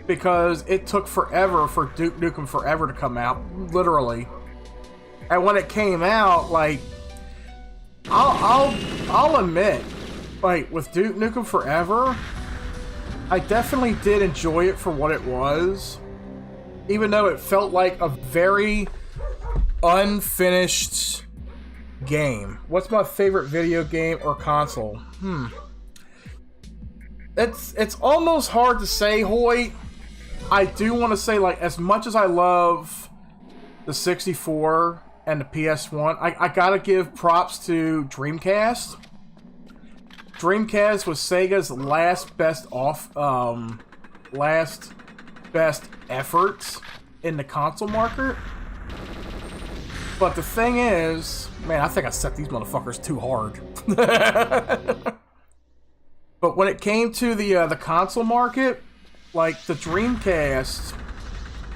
because it took forever for Duke Nukem Forever to come out, literally. And when it came out, like, I'll admit, like, with Duke Nukem Forever, I definitely did enjoy it for what it was, even though it felt like a very unfinished game. What's my favorite video game or console? It's almost hard to say, Hoyt. I do want to say, like, as much as I love the 64 and the PS1, I gotta give props to Dreamcast. Dreamcast was Sega's last best effort in the console market. But the thing is, man, I think I set these motherfuckers too hard. But when it came to the console market, like, the Dreamcast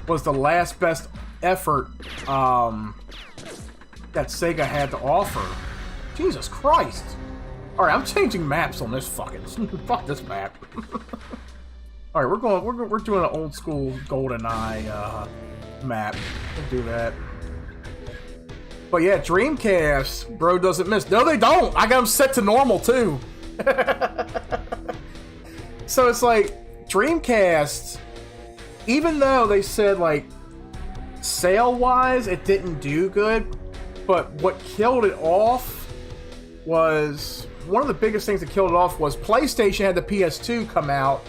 was the last best effort that Sega had to offer. Jesus Christ! All right, I'm changing maps on this fucking fuck this map. All right, we're doing an old school GoldenEye map. We'll do that. But yeah, Dreamcast, bro, doesn't miss. No, they don't. I got them set to normal too. So it's like, Dreamcast, even though they said, like, sale-wise, it didn't do good, but what killed it off was, one of the biggest things that killed it off was PlayStation had the PS2 come out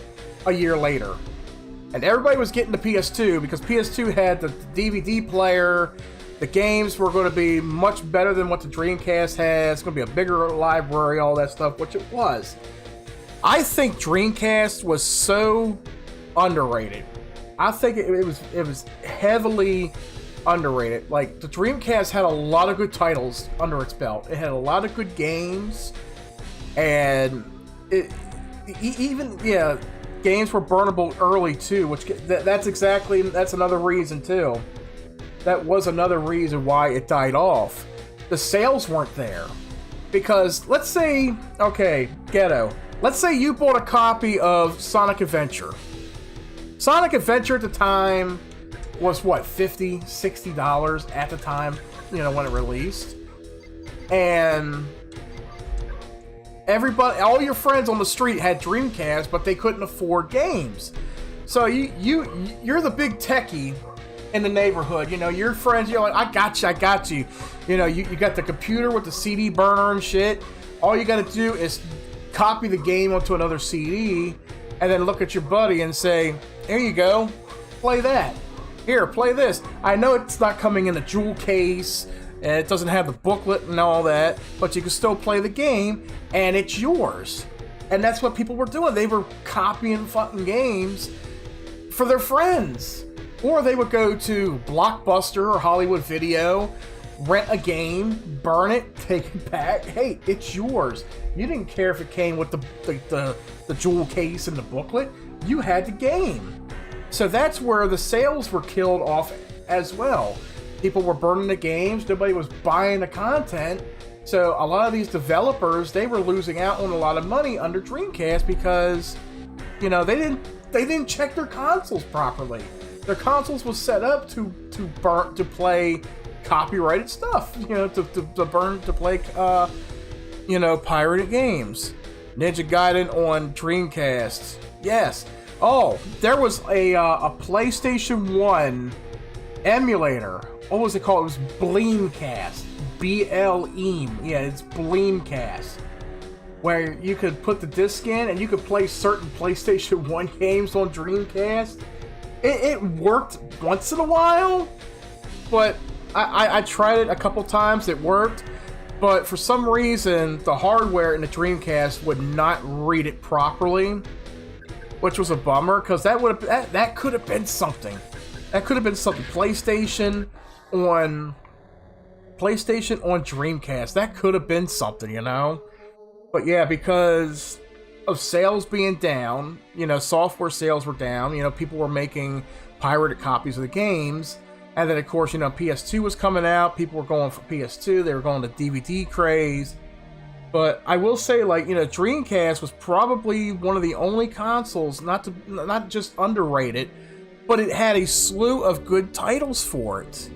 a year later. And everybody was getting the PS2 because PS2 had the DVD player. The games were going to be much better than what the Dreamcast has. It's going to be a bigger library, all that stuff, which it was. I think Dreamcast was so underrated. I think it was heavily underrated. Like, the Dreamcast had a lot of good titles under its belt. It had a lot of good games, and games were burnable early too, which that's another reason too. That was another reason why it died off. The sales weren't there. Because, let's say, okay, Ghetto, let's say you bought a copy of Sonic Adventure. Sonic Adventure at the time was, what, $50, $60 at the time, you know, when it released. And everybody, all your friends on the street had Dreamcast, but they couldn't afford games. So you're the big techie in the neighborhood. You know, your friends, you're like, I got you. You know, you got the computer with the CD burner and shit. All you got to do is copy the game onto another CD and then look at your buddy and say, here you go, play that. Here, play this. I know it's not coming in a jewel case, and it doesn't have the booklet and all that, but you can still play the game, and it's yours. And that's what people were doing. They were copying fucking games for their friends. Or they would go to Blockbuster or Hollywood Video, rent a game, burn it, take it back. Hey, it's yours. You didn't care if it came with the jewel case and the booklet. You had the game. So that's where the sales were killed off as well. People were burning the games. Nobody was buying the content. So a lot of these developers, they were losing out on a lot of money under Dreamcast because, you know, they didn't check their consoles properly. Their consoles was set up to play copyrighted stuff, you know, to play you know, pirated games. Ninja Gaiden on Dreamcast. Yes. Oh, there was a PlayStation 1 emulator. What was it called? It was Bleemcast. B-L-E-M. Yeah, it's Bleemcast. Where you could put the disc in and you could play certain PlayStation 1 games on Dreamcast. It worked once in a while, but I tried it a couple times. It worked, but for some reason, the hardware in the Dreamcast would not read it properly, which was a bummer, because that could have been something. That could have been something. PlayStation on Dreamcast. That could have been something, you know? But yeah, because of sales being down, you know, software sales were down, you know, people were making pirated copies of the games, and then of course, you know, PS2 was coming out, people were going for PS2, they were going to DVD craze. But I will say, like, you know, Dreamcast was probably one of the only consoles, not just underrated, but it had a slew of good titles for it.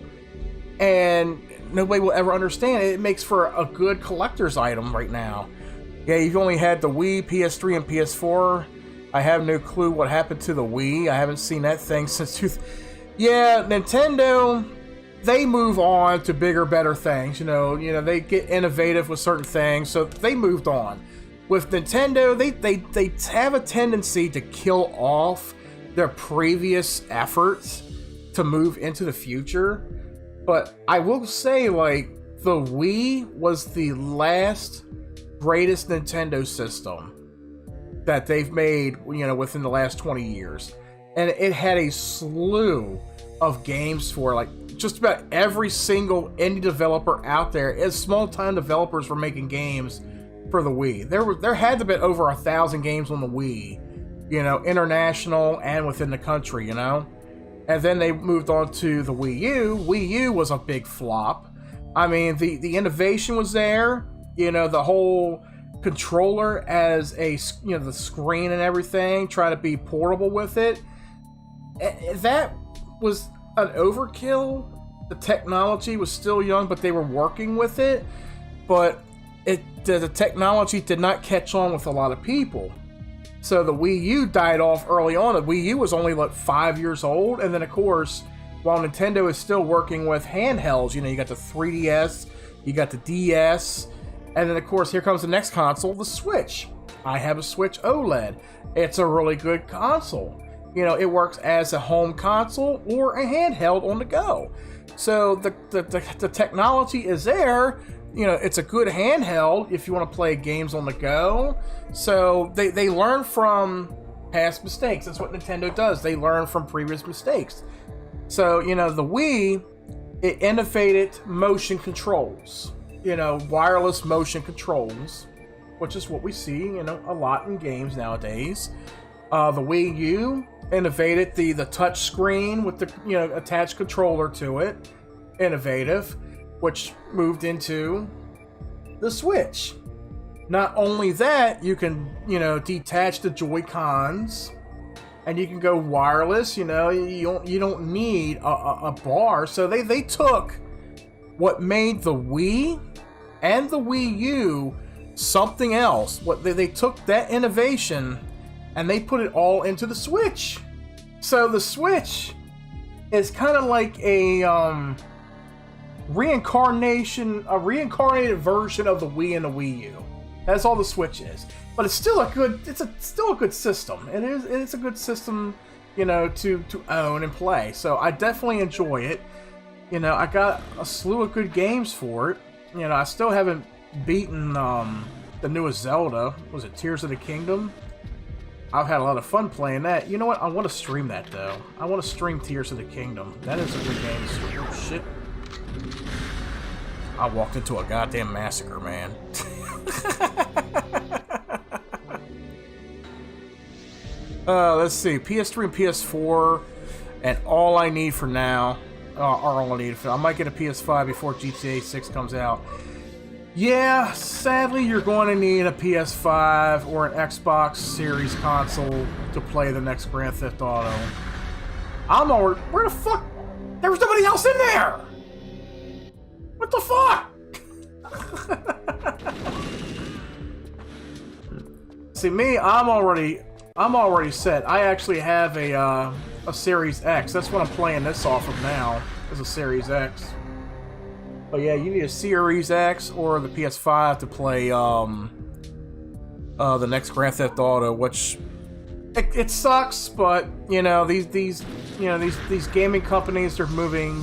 And nobody will ever understand it. It makes for a good collector's item right now. Yeah, you've only had the Wii, PS3, and PS4. I have no clue what happened to the Wii. I haven't seen that thing since... Yeah, Nintendo, they move on to bigger, better things. You know, they get innovative with certain things, so they moved on. With Nintendo, they have a tendency to kill off their previous efforts to move into the future. But I will say, like, the Wii was the last greatest Nintendo system that they've made, you know, within the last 20 years. And it had a slew of games for, like, just about every single indie developer out there. As small-time developers were making games for the Wii. There had to be over 1,000 games on the Wii, you know, international and within the country, you know? And then they moved on to the Wii U. Wii U was a big flop. I mean, the innovation was there. You know, the whole controller as a, you know, the screen and everything, try to be portable with it. That was an overkill. The technology was still young, but they were working with it. But the technology did not catch on with a lot of people. So the Wii U died off early on. The Wii U was only like 5 years old. And then, of course, while Nintendo is still working with handhelds, you know, you got the 3DS, you got the DS, and then, of course, here comes the next console, the Switch. I have a Switch OLED. It's a really good console. You know, it works as a home console or a handheld on the go. So the technology is there. You know, it's a good handheld if you want to play games on the go. So they learn from past mistakes. That's what Nintendo does. They learn from previous mistakes. So, you know, the Wii, it innovated motion controls. You know, wireless motion controls, which is what we see, you know, a lot in games nowadays. The Wii U innovated the touch screen with the, you know, attached controller to it. Innovative, which moved into the Switch. Not only that, you can, you know, detach the Joy-Cons, and you can go wireless. You know, you don't need a bar. So they took what made the Wii and the Wii U something else. What they took that innovation and they put it all into the Switch. So the Switch is kind of like a reincarnated version of the Wii and the Wii U. That's all the Switch is. But it's still still a good system. It's a good system, you know, to own and play. So I definitely enjoy it. You know, I got a slew of good games for it. You know, I still haven't beaten the newest Zelda. Was it Tears of the Kingdom? I've had a lot of fun playing that. You know what? I want to stream that, though. I want to stream Tears of the Kingdom. That is a good game to stream. Oh, shit. I walked into a goddamn massacre, man. Let's see. PS3 and PS4, and all I need for now, are all I need. I might get a PS5 before GTA 6 comes out. Yeah, sadly, you're going to need a PS5 or an Xbox Series console to play the next Grand Theft Auto. I'm already... Where the fuck? There was nobody else in there! What the fuck? See, me, I'm already set. I actually have a Series X. That's what I'm playing this off of now, is a Series X. But yeah, you need a Series X or the PS5 to play the next Grand Theft Auto, which it sucks, but you know these gaming companies, they're moving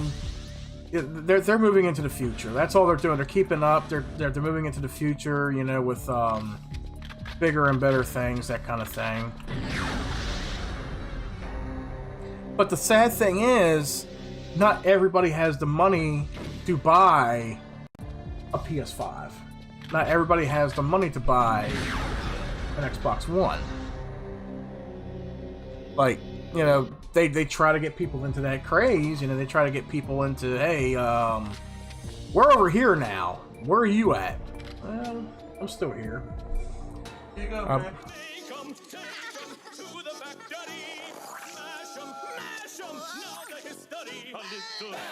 into the future. That's all they're doing. They're keeping up. They're moving into the future, you know, with bigger and better things, that kind of thing. But the sad thing is, not everybody has the money to buy a PS5. Not everybody has the money to buy an Xbox One. Like, you know, they try to get people into that craze. You know, they try to get people into, hey, we're over here now. Where are you at? Well, I'm still here. Here you go, man.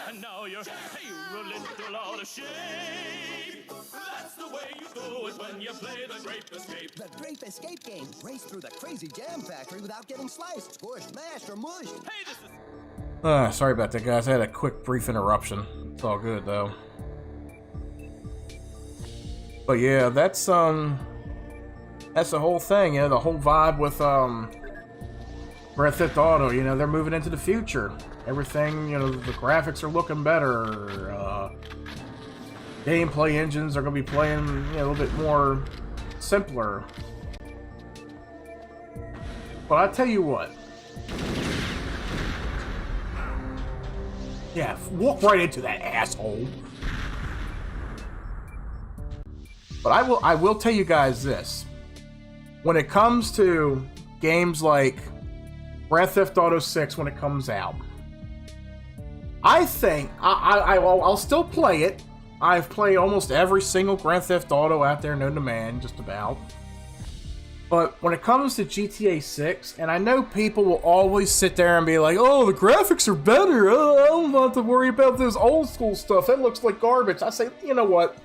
And now you're a little out of shape. That's the way you do it when you play the Grape Escape. The Grape Escape game. Race through the crazy jam factory without getting sliced, squished, mashed, or mushed. Hey, this is... Sorry about that, guys. I had a quick, brief interruption. It's all good, though. But yeah, that's the whole thing. You know, the whole vibe with Grand Theft Auto. You know, they're moving into the future. Everything, you know, the graphics are looking better. Gameplay engines are going to be playing, you know, a little bit more simpler. But I tell you what. Yeah, walk right into that, asshole. But I will tell you guys this. When it comes to games like Grand Theft Auto 6 when it comes out, I think I'll still play it. I've played almost every single Grand Theft Auto out there known to man, just about. But when it comes to GTA 6, and I know people will always sit there and be like, oh, the graphics are better. Oh, I don't have to worry about this old school stuff. That looks like garbage. I say, you know what?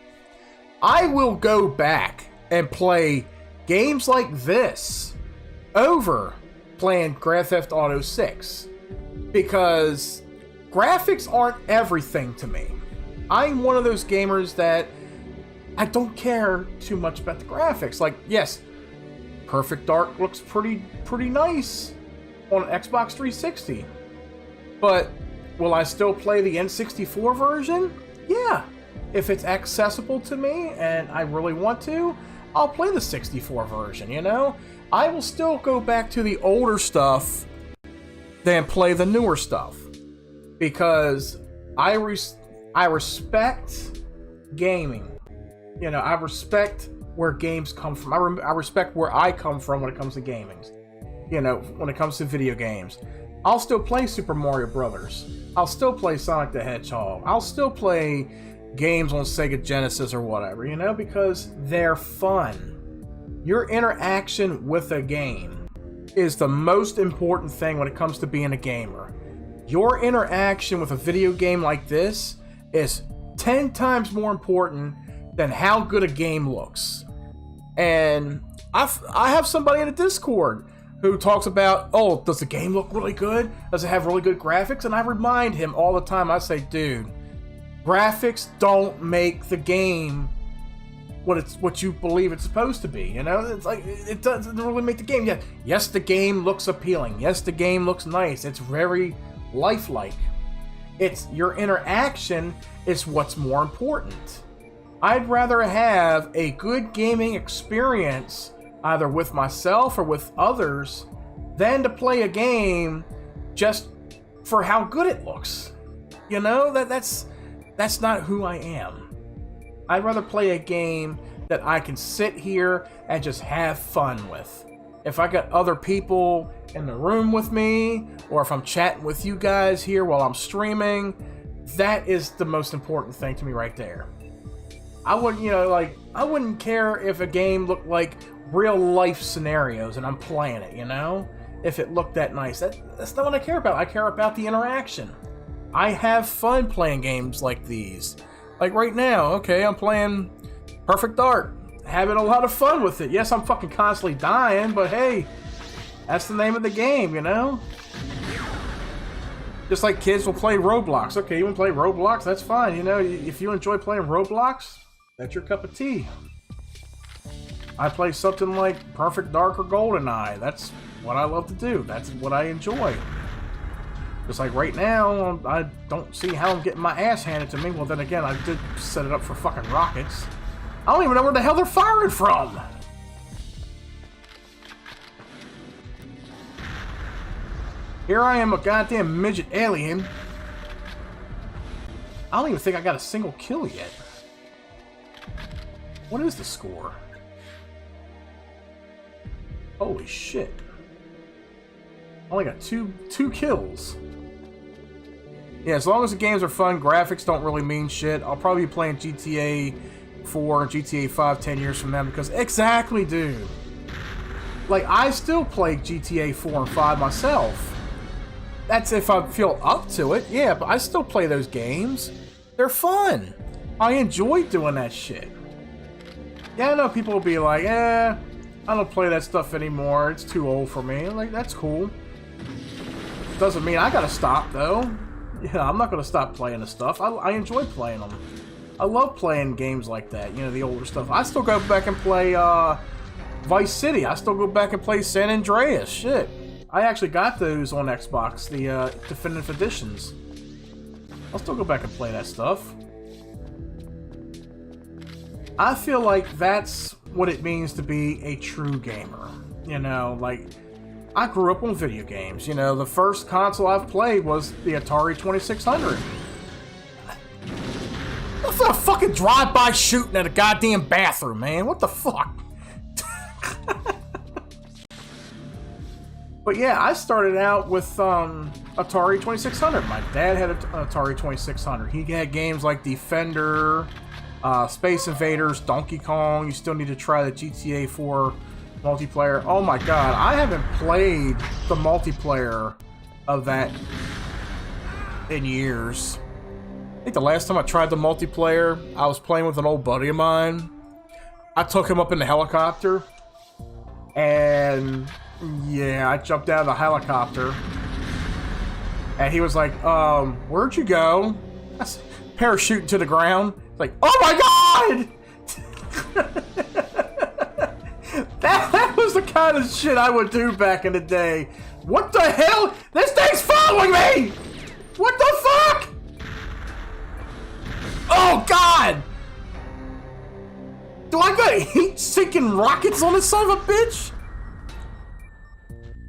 I will go back and play games like this over playing Grand Theft Auto 6. Because graphics aren't everything to me. I'm one of those gamers that I don't care too much about the graphics. Like, yes, Perfect Dark looks pretty nice on Xbox 360. But will I still play the N64 version? Yeah. If it's accessible to me and I really want to, I'll play the 64 version, you know? I will still go back to the older stuff than play the newer stuff. Because I respect gaming. You know, I respect where games come from. I respect where I come from when it comes to gaming. You know, when it comes to video games. I'll still play Super Mario Brothers. I'll still play Sonic the Hedgehog. I'll still play games on Sega Genesis or whatever, you know, because they're fun. Your interaction with a game is the most important thing when it comes to being a gamer. Your interaction with a video game like this is 10 times more important than how good a game looks. And I have somebody in the Discord who talks about, oh, does the game look really good? Does it have really good graphics? And I remind him all the time, I say, dude, graphics don't make the game what you believe it's supposed to be. You know, it's like, it doesn't really make the game. Yeah, yes, the game looks appealing. Yes, the game looks nice. It's very lifelike. It's your interaction is what's more important. I'd rather have a good gaming experience either with myself or with others than to play a game just for how good it looks. You know, that's not who I am. I'd rather play a game that I can sit here and just have fun with. If I got other people in the room with me, or if I'm chatting with you guys here while I'm streaming, that is the most important thing to me right there. I wouldn't, you know, like, I wouldn't care if a game looked like real life scenarios and I'm playing it, you know? If it looked that nice. That's not what I care about. I care about the interaction. I have fun playing games like these. Like right now, okay, I'm playing Perfect Dark. Having a lot of fun with it. Yes, I'm fucking constantly dying, but hey, that's the name of the game, you know? Just like kids will play Roblox. Okay, you want to play Roblox? That's fine, you know? If you enjoy playing Roblox, that's your cup of tea. I play something like Perfect Dark or GoldenEye. That's what I love to do. That's what I enjoy. Just like right now, I don't see how I'm getting my ass handed to me. Well, then again, I did set it up for fucking rockets. I don't even know where the hell they're firing from! Here I am, a goddamn midget alien. I don't even think I got a single kill yet. What is the score? Holy shit. I only got two kills. Yeah, as long as the games are fun, graphics don't really mean shit. I'll probably be playing GTA 4 and GTA 5 10 years from now because exactly, dude. Like, I still play GTA 4 and 5 myself. That's if I feel up to it, yeah, but I still play those games. They're fun. I enjoy doing that shit. Yeah, I know people will be like, I don't play that stuff anymore. It's too old for me. Like, that's cool. Doesn't mean I gotta stop, though. Yeah, I'm not gonna stop playing the stuff. I enjoy playing them. I love playing games like that, you know, the older stuff. I still go back and play Vice City. I still go back and play San Andreas. Shit. I actually got those on Xbox, the definitive editions. I'll still go back and play that stuff. I feel like that's what it means to be a true gamer. You know, like, I grew up on video games. You know, the first console I've played was the Atari 2600. That's a fucking drive-by shooting at a goddamn bathroom, man. What the fuck? But yeah, I started out with Atari 2600. My dad had an Atari 2600. He had games like Defender, Space Invaders, Donkey Kong. You still need to try the GTA 4 multiplayer. Oh my god, I haven't played the multiplayer of that in years. I think the last time I tried the multiplayer, I was playing with an old buddy of mine. I took him up in the helicopter, and yeah, I jumped out of the helicopter, and he was like, where'd you go? I said, parachuting to the ground. Like, oh my god! That was the kind of shit I would do back in the day. What the hell? This thing's following me! What the fuck? Oh god! Do I got heat-sinking rockets on this son of a bitch?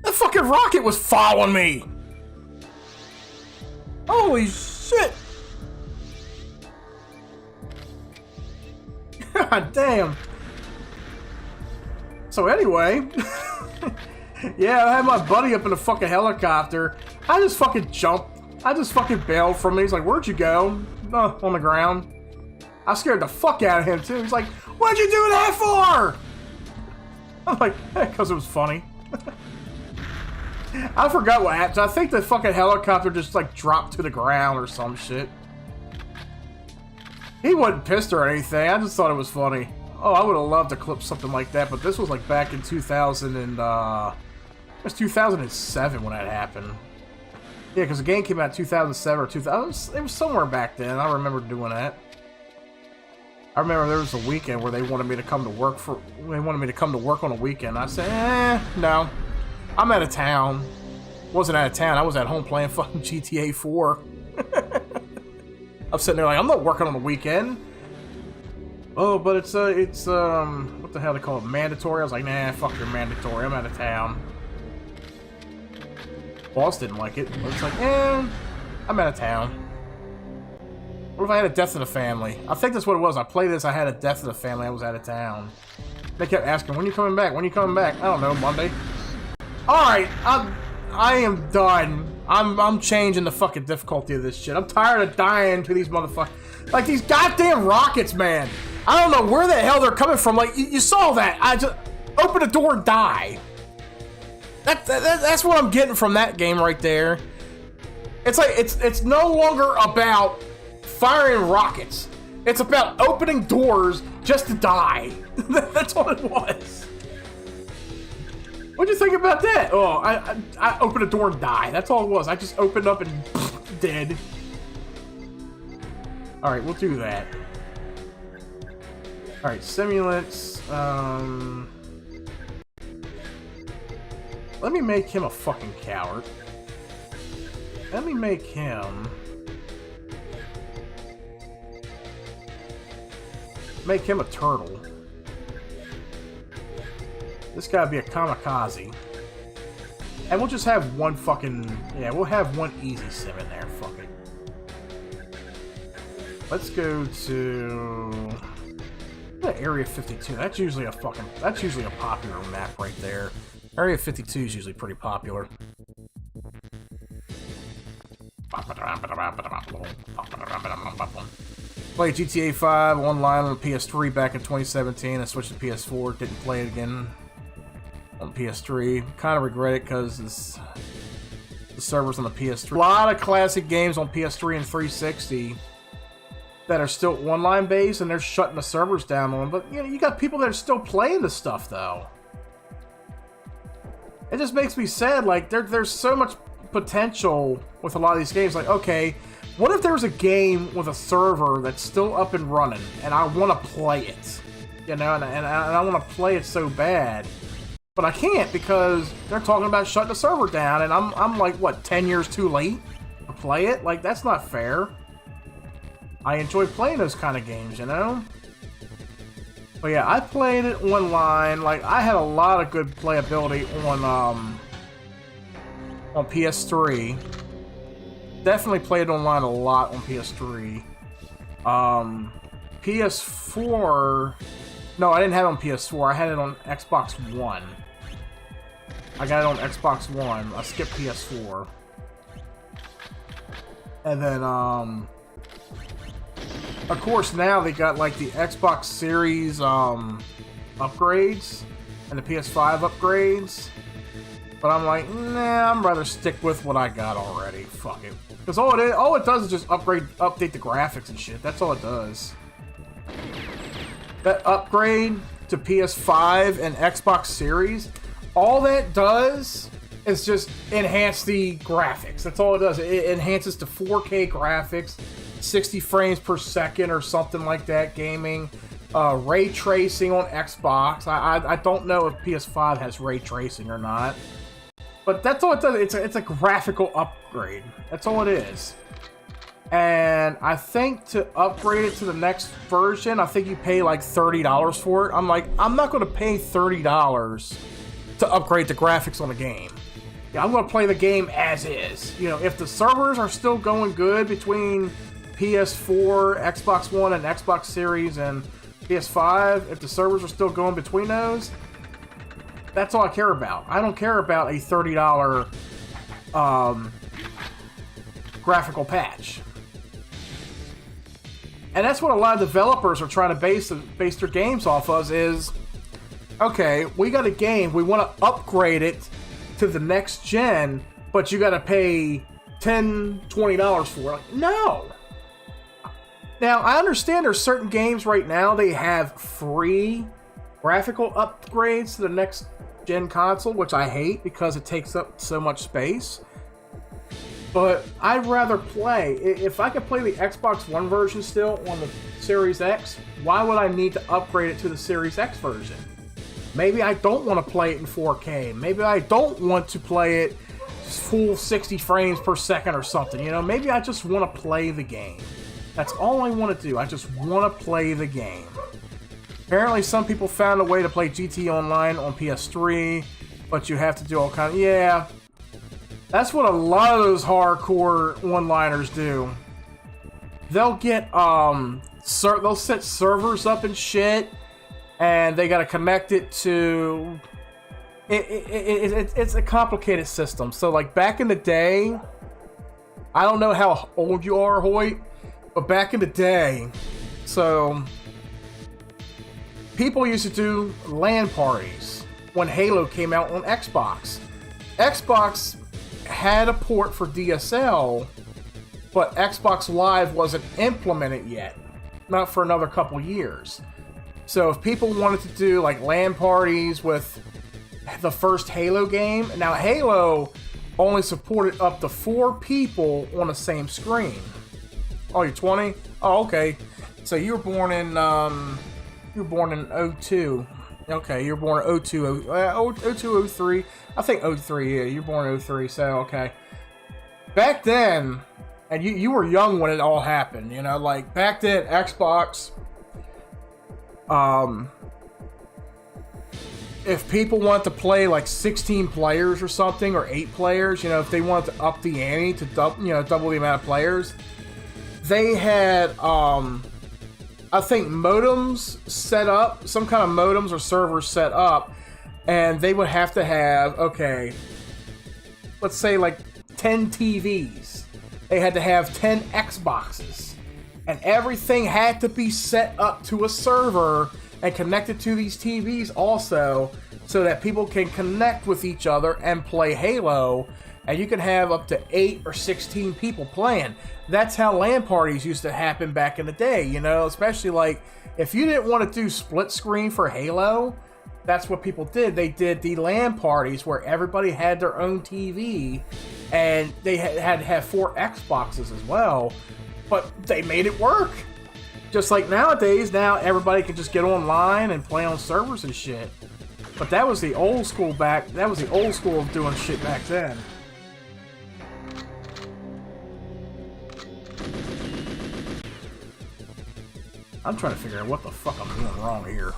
That fucking rocket was following me! Holy shit! God damn. So anyway, yeah, I had my buddy up in the fucking helicopter. I just fucking jumped. I just fucking bailed from him. He's like, where'd you go? On the ground. I scared the fuck out of him too. He's like, what'd you do that for? I'm like, because it was funny. I forgot what happened. I think the fucking helicopter just like dropped to the ground or some shit. He wasn't pissed or anything. I just thought it was funny. Oh, I would have loved to clip something like that, but this was like back in 2000 and It was 2007 when that happened. Yeah, because the game came out in 2007 or 2000. It was somewhere back then. I remember doing that. I remember there was a weekend where they wanted me to come to work on a weekend. I said, no. I'm out of town. Wasn't out of town. I was at home playing fucking GTA 4. I'm sitting there like, I'm not working on the weekend. Oh, but it's what the hell they call it? Mandatory? I was like, nah, fuck your mandatory. I'm out of town. Boss didn't like it. But it's like, I'm out of town. What if I had a death in the family? I think that's what it was. I played this, I had a death in the family, I was out of town. They kept asking, when are you coming back? When are you coming back? I don't know, Monday. Alright, I am done. I'm changing the fucking difficulty of this shit. I'm tired of dying to these motherfuckers. Like, these goddamn rockets, man. I don't know where the hell they're coming from. Like, you saw that. I just open the door and die. That's what I'm getting from that game right there. It's like, it's no longer about firing rockets. It's about opening doors just to die. That's all it was. What'd you think about that? Oh, I opened a door and die. That's all it was. I just opened up and dead. Alright, we'll do that. Alright, simulants. Let me make him a fucking coward. Let me make him... Make him a turtle. This gotta be a kamikaze. And we'll just have one fucking... Yeah, we'll have one easy sim in there. Fuck it. Let's go to... Area 52. That's usually a popular map right there. Area 52 is usually pretty popular. Played GTA 5 online on the PS3 back in 2017. I switched to PS4. Didn't play it again on PS3. Kind of regret it because the servers on the PS3. A lot of classic games on PS3 and 360 that are still online based, and they're shutting the servers down on them. But you know, you got people that are still playing the stuff though. It just makes me sad. Like there's so much potential with a lot of these games. Like, okay, what if there was a game with a server that's still up and running, and I want to play it, you know, and I want to play it so bad, but I can't because they're talking about shutting the server down, and I'm like, what, 10 years too late to play it? Like, that's not fair. I enjoy playing those kind of games, you know? But yeah, I played it online. Like, I had a lot of good playability on PS3. Definitely played online a lot on PS3. PS4... No, I didn't have it on PS4. I had it on Xbox One. I got it on Xbox One. I skipped PS4. And then, of course, now they got, like, the Xbox Series, upgrades. And the PS5 upgrades. But I'm like, nah, I'd rather stick with what I got already. Fuck it. Because all it does is just update the graphics and shit. That's all it does. That upgrade to PS5 and Xbox Series, all that does is just enhance the graphics. That's all it does. It enhances to 4K graphics, 60 frames per second or something like that, gaming. Ray tracing on Xbox. I don't know if PS5 has ray tracing or not. But that's all it does. It's a graphical upgrade. That's all it is. And I think to upgrade it to the next version, I think you pay like $30 for it. I'm like, I'm not going to pay $30 to upgrade the graphics on the game. Yeah, I'm going to play the game as is. You know, if the servers are still going good between PS4, Xbox One, and Xbox Series and PS5, if the servers are still going between those, that's all I care about. I don't care about a $30 graphical patch. And that's what a lot of developers are trying to base their games off of is, okay, we got a game, we want to upgrade it to the next gen, but you got to pay $10, $20 for it. Like, no! Now, I understand there's certain games right now, they have free graphical upgrades to the next gen console, which I hate because it takes up so much space. But I'd rather play. If I could play the Xbox One version still on the Series X, why would I need to upgrade it to the Series X version? Maybe I don't want to play it in 4K. Maybe I don't want to play it full 60 frames per second or something. You know, maybe I just want to play the game. That's all I want to do. I just want to play the game. Apparently, some people found a way to play GT Online on PS3, but you have to do all kinds of... Yeah, that's what a lot of those hardcore one-liners do. They'll get, they'll set servers up and shit, and they gotta connect it to... It's a complicated system. So, like, back in the day, I don't know how old you are, Hoyt, but back in the day, so... people used to do LAN parties when Halo came out on Xbox. Xbox had a port for DSL, but Xbox Live wasn't implemented yet. Not for another couple years. So if people wanted to do like LAN parties with the first Halo game, now Halo only supported up to 4 people on the same screen. Oh, you're 20? Oh, okay. So you were born in... you were born in 02. Okay, you were born in 02, 03. I think 03, yeah. You were born in 03, so okay. Back then, and you were young when it all happened, you know, like back then, Xbox, if people wanted to play like 16 players or something, or 8 players, you know, if they wanted to up the ante to double the amount of players, they had, I think modems set up, some kind of modems or servers set up, and they would have to have, okay, let's say like 10 TVs. They had to have 10 Xboxes. And everything had to be set up to a server and connected to these TVs also, so that people can connect with each other and play Halo, and you can have up to 8 or 16 people playing. That's how LAN parties used to happen back in the day, you know, especially like if you didn't want to do split screen for Halo, that's what people did. They did the LAN parties where everybody had their own TV and they had to have 4 Xboxes as well, but they made it work. Just like nowadays, now everybody can just get online and play on servers and shit. But that was the old school of doing shit back then. I'm trying to figure out what the fuck I'm doing wrong here.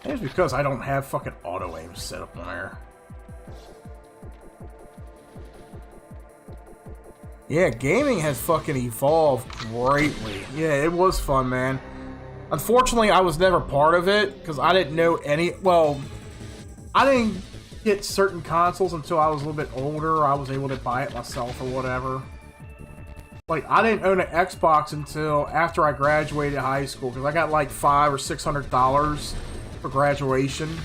It's because I don't have fucking auto aim set up on there. Yeah, gaming has fucking evolved greatly. Yeah, it was fun, man. Unfortunately, I was never part of it, because I didn't know any... Well, I didn't get certain consoles until I was a little bit older. I was able to buy it myself or whatever. Like, I didn't own an Xbox until after I graduated high school, because I got like $500 or $600 for graduation.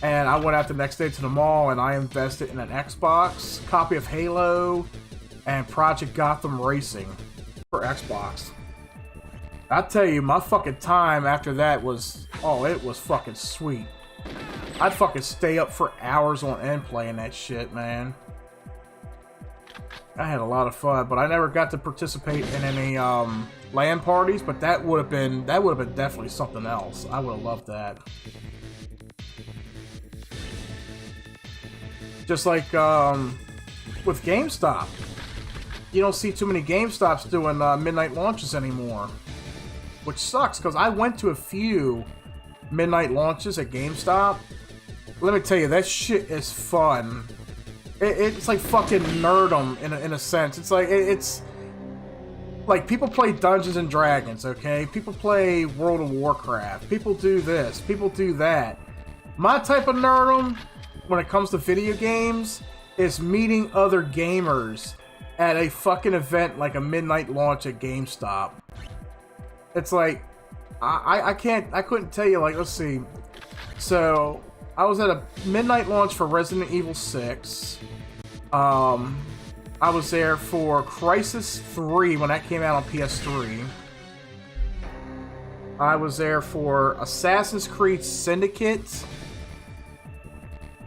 And I went out the next day to the mall, and I invested in an Xbox, copy of Halo, and Project Gotham Racing for Xbox. I tell you, my fucking time after that was, oh, it was fucking sweet. I'd fucking stay up for hours on end playing that shit, man. I had a lot of fun, but I never got to participate in any LAN parties, but that would have been definitely something else. I would have loved that. Just like with GameStop. You don't see too many GameStops doing midnight launches anymore. Which sucks, because I went to a few midnight launches at GameStop. Let me tell you, that shit is fun. It's like fucking nerdum in a sense. It's like, it's... Like, people play Dungeons and Dragons, okay? People play World of Warcraft. People do this. People do that. My type of nerdum, when it comes to video games, is meeting other gamers at a fucking event like a midnight launch at GameStop. It's like, I couldn't tell you, like, let's see. So I was at a midnight launch for Resident Evil 6. I was there for Crisis 3 when that came out on PS3. I was there for Assassin's Creed Syndicate.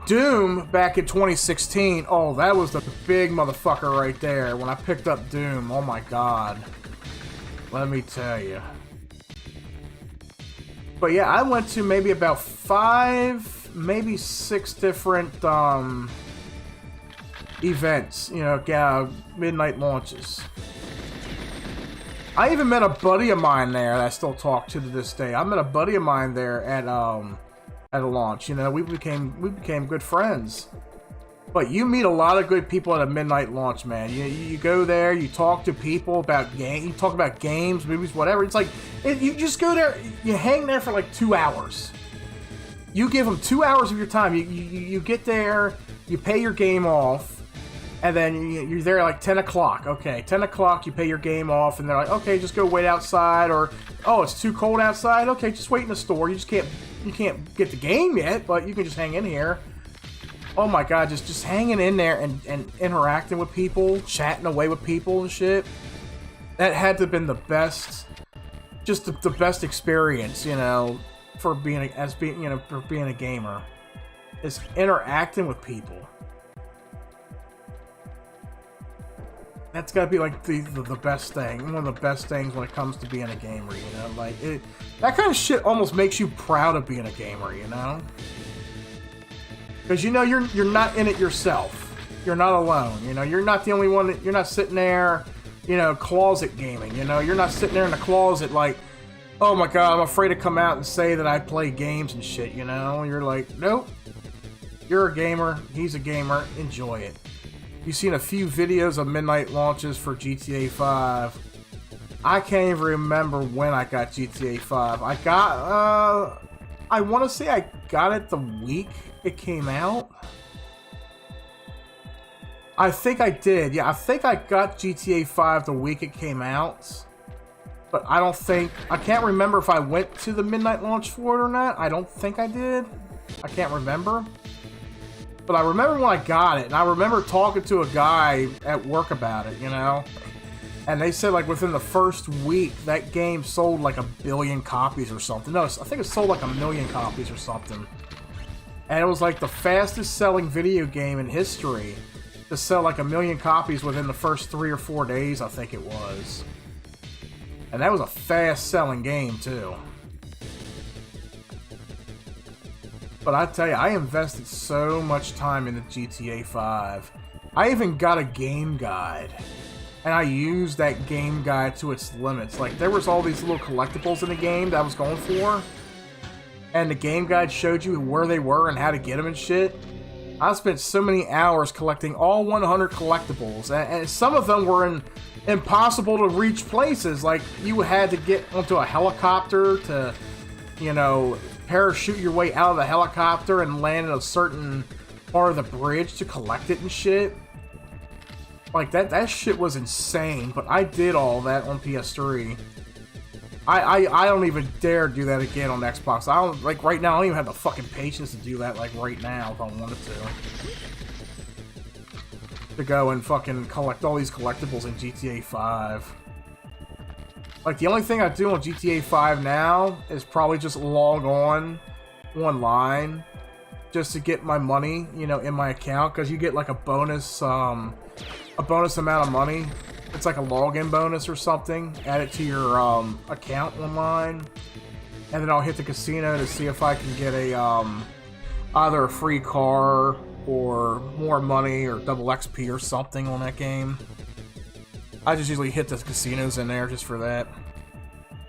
Doom back in 2016. Oh, that was the big motherfucker right there. When I picked up Doom, oh my god. Let me tell you. But yeah, I went to maybe about 5, maybe 6 different events, you know, midnight launches. I even met a buddy of mine there that I still talk to this day. I met a buddy of mine there at a launch. You know, we became good friends. But you meet a lot of good people at a midnight launch, man. You go there, you talk to people about you talk about games, movies, whatever. It's like you just go there, you hang there for like 2 hours. You give them 2 hours of your time. You get there, you pay your game off. And then you're there like 10 o'clock. Okay, 10 o'clock, you pay your game off, and they're like, okay, just go wait outside, or, oh, it's too cold outside? Okay, just wait in the store. You can't get the game yet, but you can just hang in here. Oh my god, just hanging in there and interacting with people, chatting away with people and shit. That had to have been the best, just the best experience, you know, for being a gamer. Is interacting with people. That's gotta be like the best thing. One of the best things when it comes to being a gamer, you know? Like, that kind of shit almost makes you proud of being a gamer, you know? Because, you know, you're not in it yourself. You're not alone, you know? You're not the only one you're not sitting there, you know, closet gaming, you know? You're not sitting there in the closet like, oh my god, I'm afraid to come out and say that I play games and shit, you know? You're like, nope. You're a gamer. He's a gamer. Enjoy it. You've seen a few videos of midnight launches for GTA 5. I can't even remember when I got GTA 5. I got, I want to say I got it the week it came out. I think I did. Yeah, I think I got GTA 5 the week it came out. But I can't remember if I went to the midnight launch for it or not. I don't think I did. I can't remember. But I remember when I got it, and I remember talking to a guy at work about it, you know? And they said, like, within the first week, that game sold, like, 1 billion copies or something. No, I think it sold, like, 1 million copies or something. And it was, like, the fastest-selling video game in history to sell, like, 1 million copies within the first 3 or 4 days, I think it was. And that was a fast-selling game, too. But I tell you, I invested so much time into GTA 5. I even got a game guide. And I used that game guide to its limits. Like, there was all these little collectibles in the game that I was going for. And the game guide showed you where they were and how to get them and shit. I spent so many hours collecting all 100 collectibles. And some of them were in impossible to reach places. Like, you had to get onto a helicopter to, you know, parachute your way out of the helicopter and land in a certain part of the bridge to collect it and shit. Like, that shit was insane, but I did all that on PS3. I don't even dare do that again on Xbox. I don't, like, right now, I don't even have the fucking patience to do that, like, right now, if I wanted to go and fucking collect all these collectibles in GTA 5. Like, the only thing I do on GTA 5 now is probably just log online, just to get my money, you know, in my account, because you get, like, a bonus amount of money. It's like a login bonus or something. Add it to your, account online, and then I'll hit the casino to see if I can get a, either a free car, or more money, or double XP or something on that game. I just usually hit the casinos in there just for that.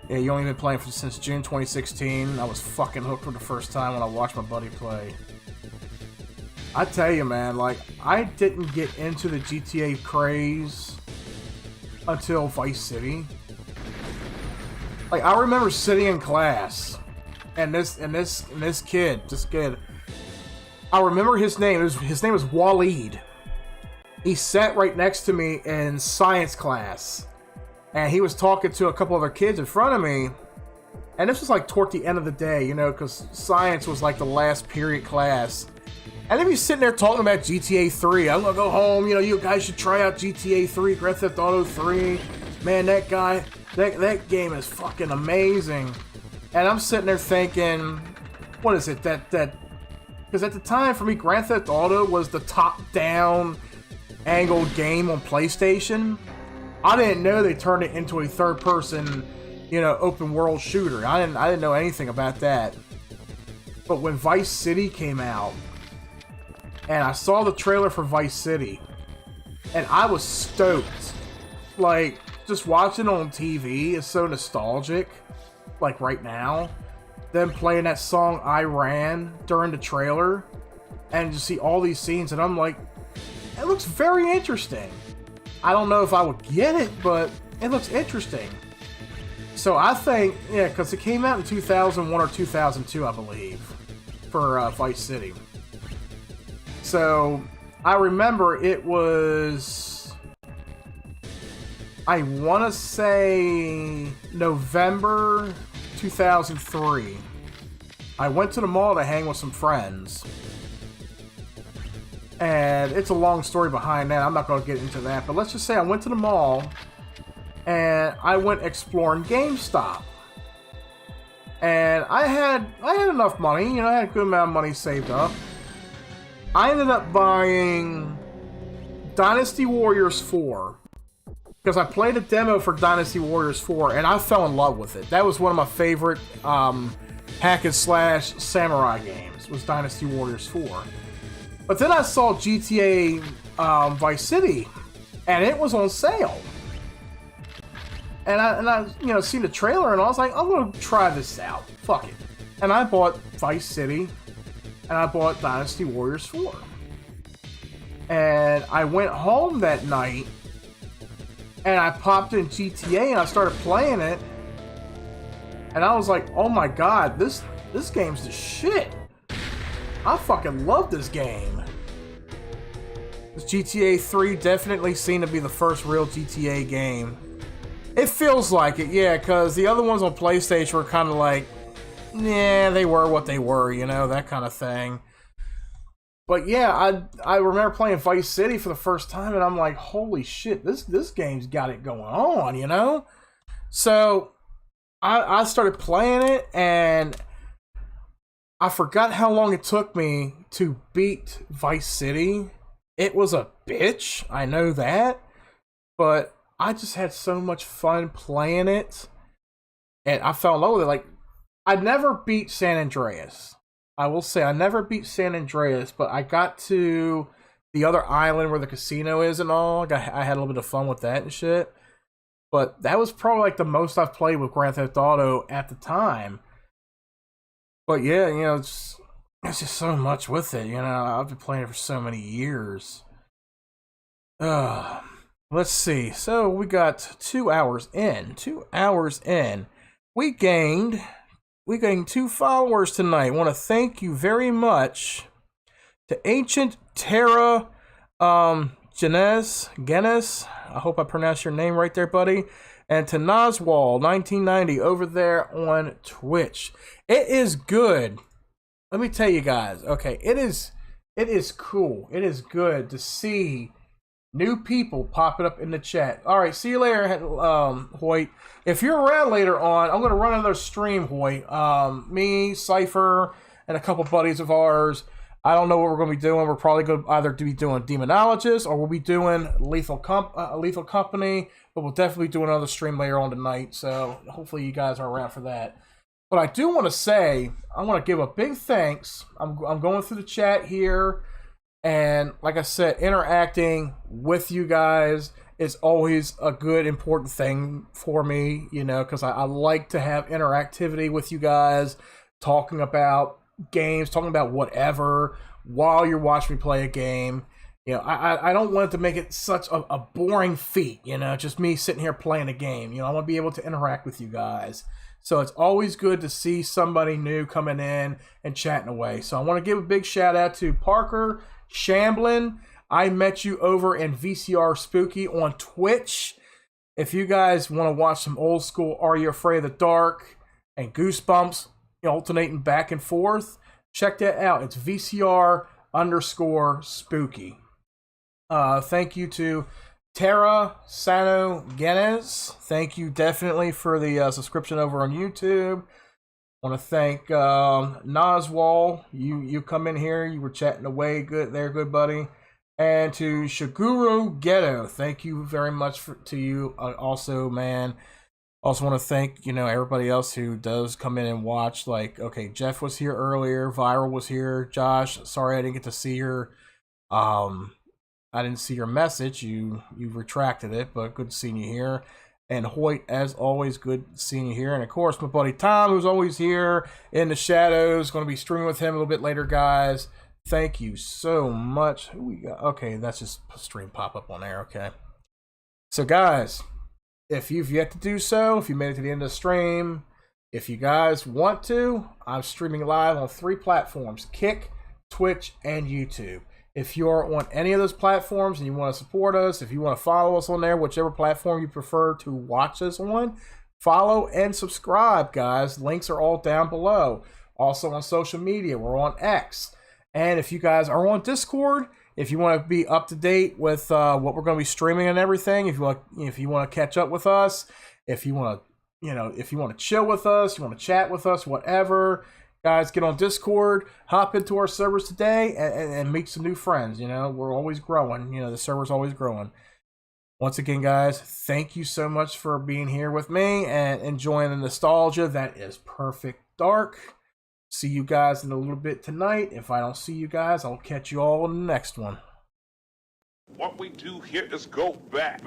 Yeah, you only been playing since June 2016. I was fucking hooked for the first time when I watched my buddy play. I tell you, man, like, I didn't get into the GTA craze until Vice City. Like, I remember sitting in class, and this kid, I remember his name. His name was Waleed. He sat right next to me in science class, and he was talking to a couple other kids in front of me, And this was like toward the end of the day, you know, because science was like the last period class. And then we sitting there talking about GTA 3. I'm gonna go home, you know, you guys should try out GTA 3, Grand Theft Auto 3. Man, that game is fucking amazing. And I'm sitting there thinking, what is it? Because at the time, for me, Grand Theft Auto was the top-down angled game on PlayStation. I didn't know they turned it into a third-person, you know, open-world shooter. I didn't know anything about that. But when Vice City came out, and I saw the trailer for Vice City, and I was stoked. Like, just watching it on TV is so nostalgic. Like, right now. Them playing that song I Ran during the trailer, and to see all these scenes, and I'm like, it looks very interesting. I don't know if I would get it, but it looks interesting. So I think, yeah, because it came out in 2001 or 2002, I believe, for Vice City. So I remember it was, I want to say November 2003. I went to the mall to hang with some friends. And it's a long story behind that. I'm not going to get into that. But let's just say I went to the mall and I went exploring GameStop. And I had enough money. You know, I had a good amount of money saved up. I ended up buying Dynasty Warriors 4. Because I played a demo for Dynasty Warriors 4 and I fell in love with it. That was one of my favorite hack and slash samurai games, was Dynasty Warriors 4. But then I saw GTA Vice City and it was on sale. And I you know, seen the trailer and I was like, I'm gonna try this out. Fuck it. And I bought Vice City and I bought Dynasty Warriors 4. And I went home that night and I popped in GTA and I started playing it. And I was like, oh my god, this game's the shit. I fucking love this game. This GTA 3 definitely seemed to be the first real GTA game. It feels like it, yeah, because the other ones on PlayStation were kind of like, yeah, they were what they were, you know, that kind of thing. But yeah, I remember playing Vice City for the first time, and I'm like, holy shit, this game's got it going on, you know? So I started playing it, and I forgot how long it took me to beat Vice City. It was a bitch, I know that, but I just had so much fun playing it, and I fell in love with it. Like, I never beat San Andreas. I will say, I never beat San Andreas, but I got to the other island where the casino is and all. I had a little bit of fun with that and shit. But that was probably like the most I've played with Grand Theft Auto at the time. But yeah, you know, it's just so much with it, you know. I've been playing it for so many years. Let's see. So we got 2 hours in. 2 hours in. We gained 2 followers tonight. I want to thank you very much to Ancient Terra Genes. I hope I pronounced your name right there, buddy. And to Nazwal 1990 over there on Twitch. It is good. Let me tell you guys. Okay, it is cool. It is good to see new people popping up in the chat. All right, see you later, Hoyt. If you're around later on, I'm going to run another stream, Hoyt. Me, CYPHER, and a couple buddies of ours. I don't know what we're going to be doing. We're probably going to either be doing Demonologist or we'll be doing Lethal Company. But we'll definitely do another stream later on tonight. So hopefully you guys are around for that. But I do want to say, I want to give a big thanks. I'm going through the chat here. And like I said, interacting with you guys is always a good, important thing for me, you know, because I like to have interactivity with you guys, talking about games, talking about whatever, while you're watching me play a game. You know, I don't want it to make it such a boring feat, you know, just me sitting here playing a game. You know, I want to be able to interact with you guys. So it's always good to see somebody new coming in and chatting away. So I want to give a big shout out to Parker Shamblin. I met you over in VCR Spooky on Twitch. If you guys want to watch some old school Are You Afraid of the Dark, and Goosebumps alternating back and forth. Check that out. It's VCR_spooky. Thank you to Tara Sano Genes. Thank you definitely for the subscription over on YouTube. Want to thank Nazwal. You come in here. You were chatting away good there, good buddy. And to Shiguru Ghetto. Thank you very much to you also, man. Also want to thank, everybody else who does come in and watch. Like, okay, Jeff was here earlier. Viral was here. Josh, sorry I didn't get to see your I didn't see your message. You retracted it, but good seeing you here. And Hoyt, as always, good seeing you here. And of course, my buddy Tom, who's always here in the shadows. Going to be streaming with him a little bit later, guys. Thank you so much. Who we got? Okay, that's just a stream pop up on there. Okay. So, guys, if you've yet to do so, if you made it to the end of the stream, if you guys want to, I'm streaming live on 3 platforms: Kick, Twitch, and YouTube. If you're on any of those platforms and you want to support us, if you want to follow us on there, whichever platform you prefer to watch us on, follow and subscribe, guys. Links are all down below. Also on social media, we're on X. And if you guys are on Discord, if you want to be up to date with what we're going to be streaming and everything, if you want to catch up with us, if you want to chill with us, you want to chat with us, whatever. Guys, get on Discord, hop into our servers today, and meet some new friends. We're always growing. The server's always growing. Once again, guys, thank you so much for being here with me and enjoying the nostalgia that is Perfect Dark. See you guys in a little bit tonight. If I don't see you guys, I'll catch you all in the next one. What we do here is go back.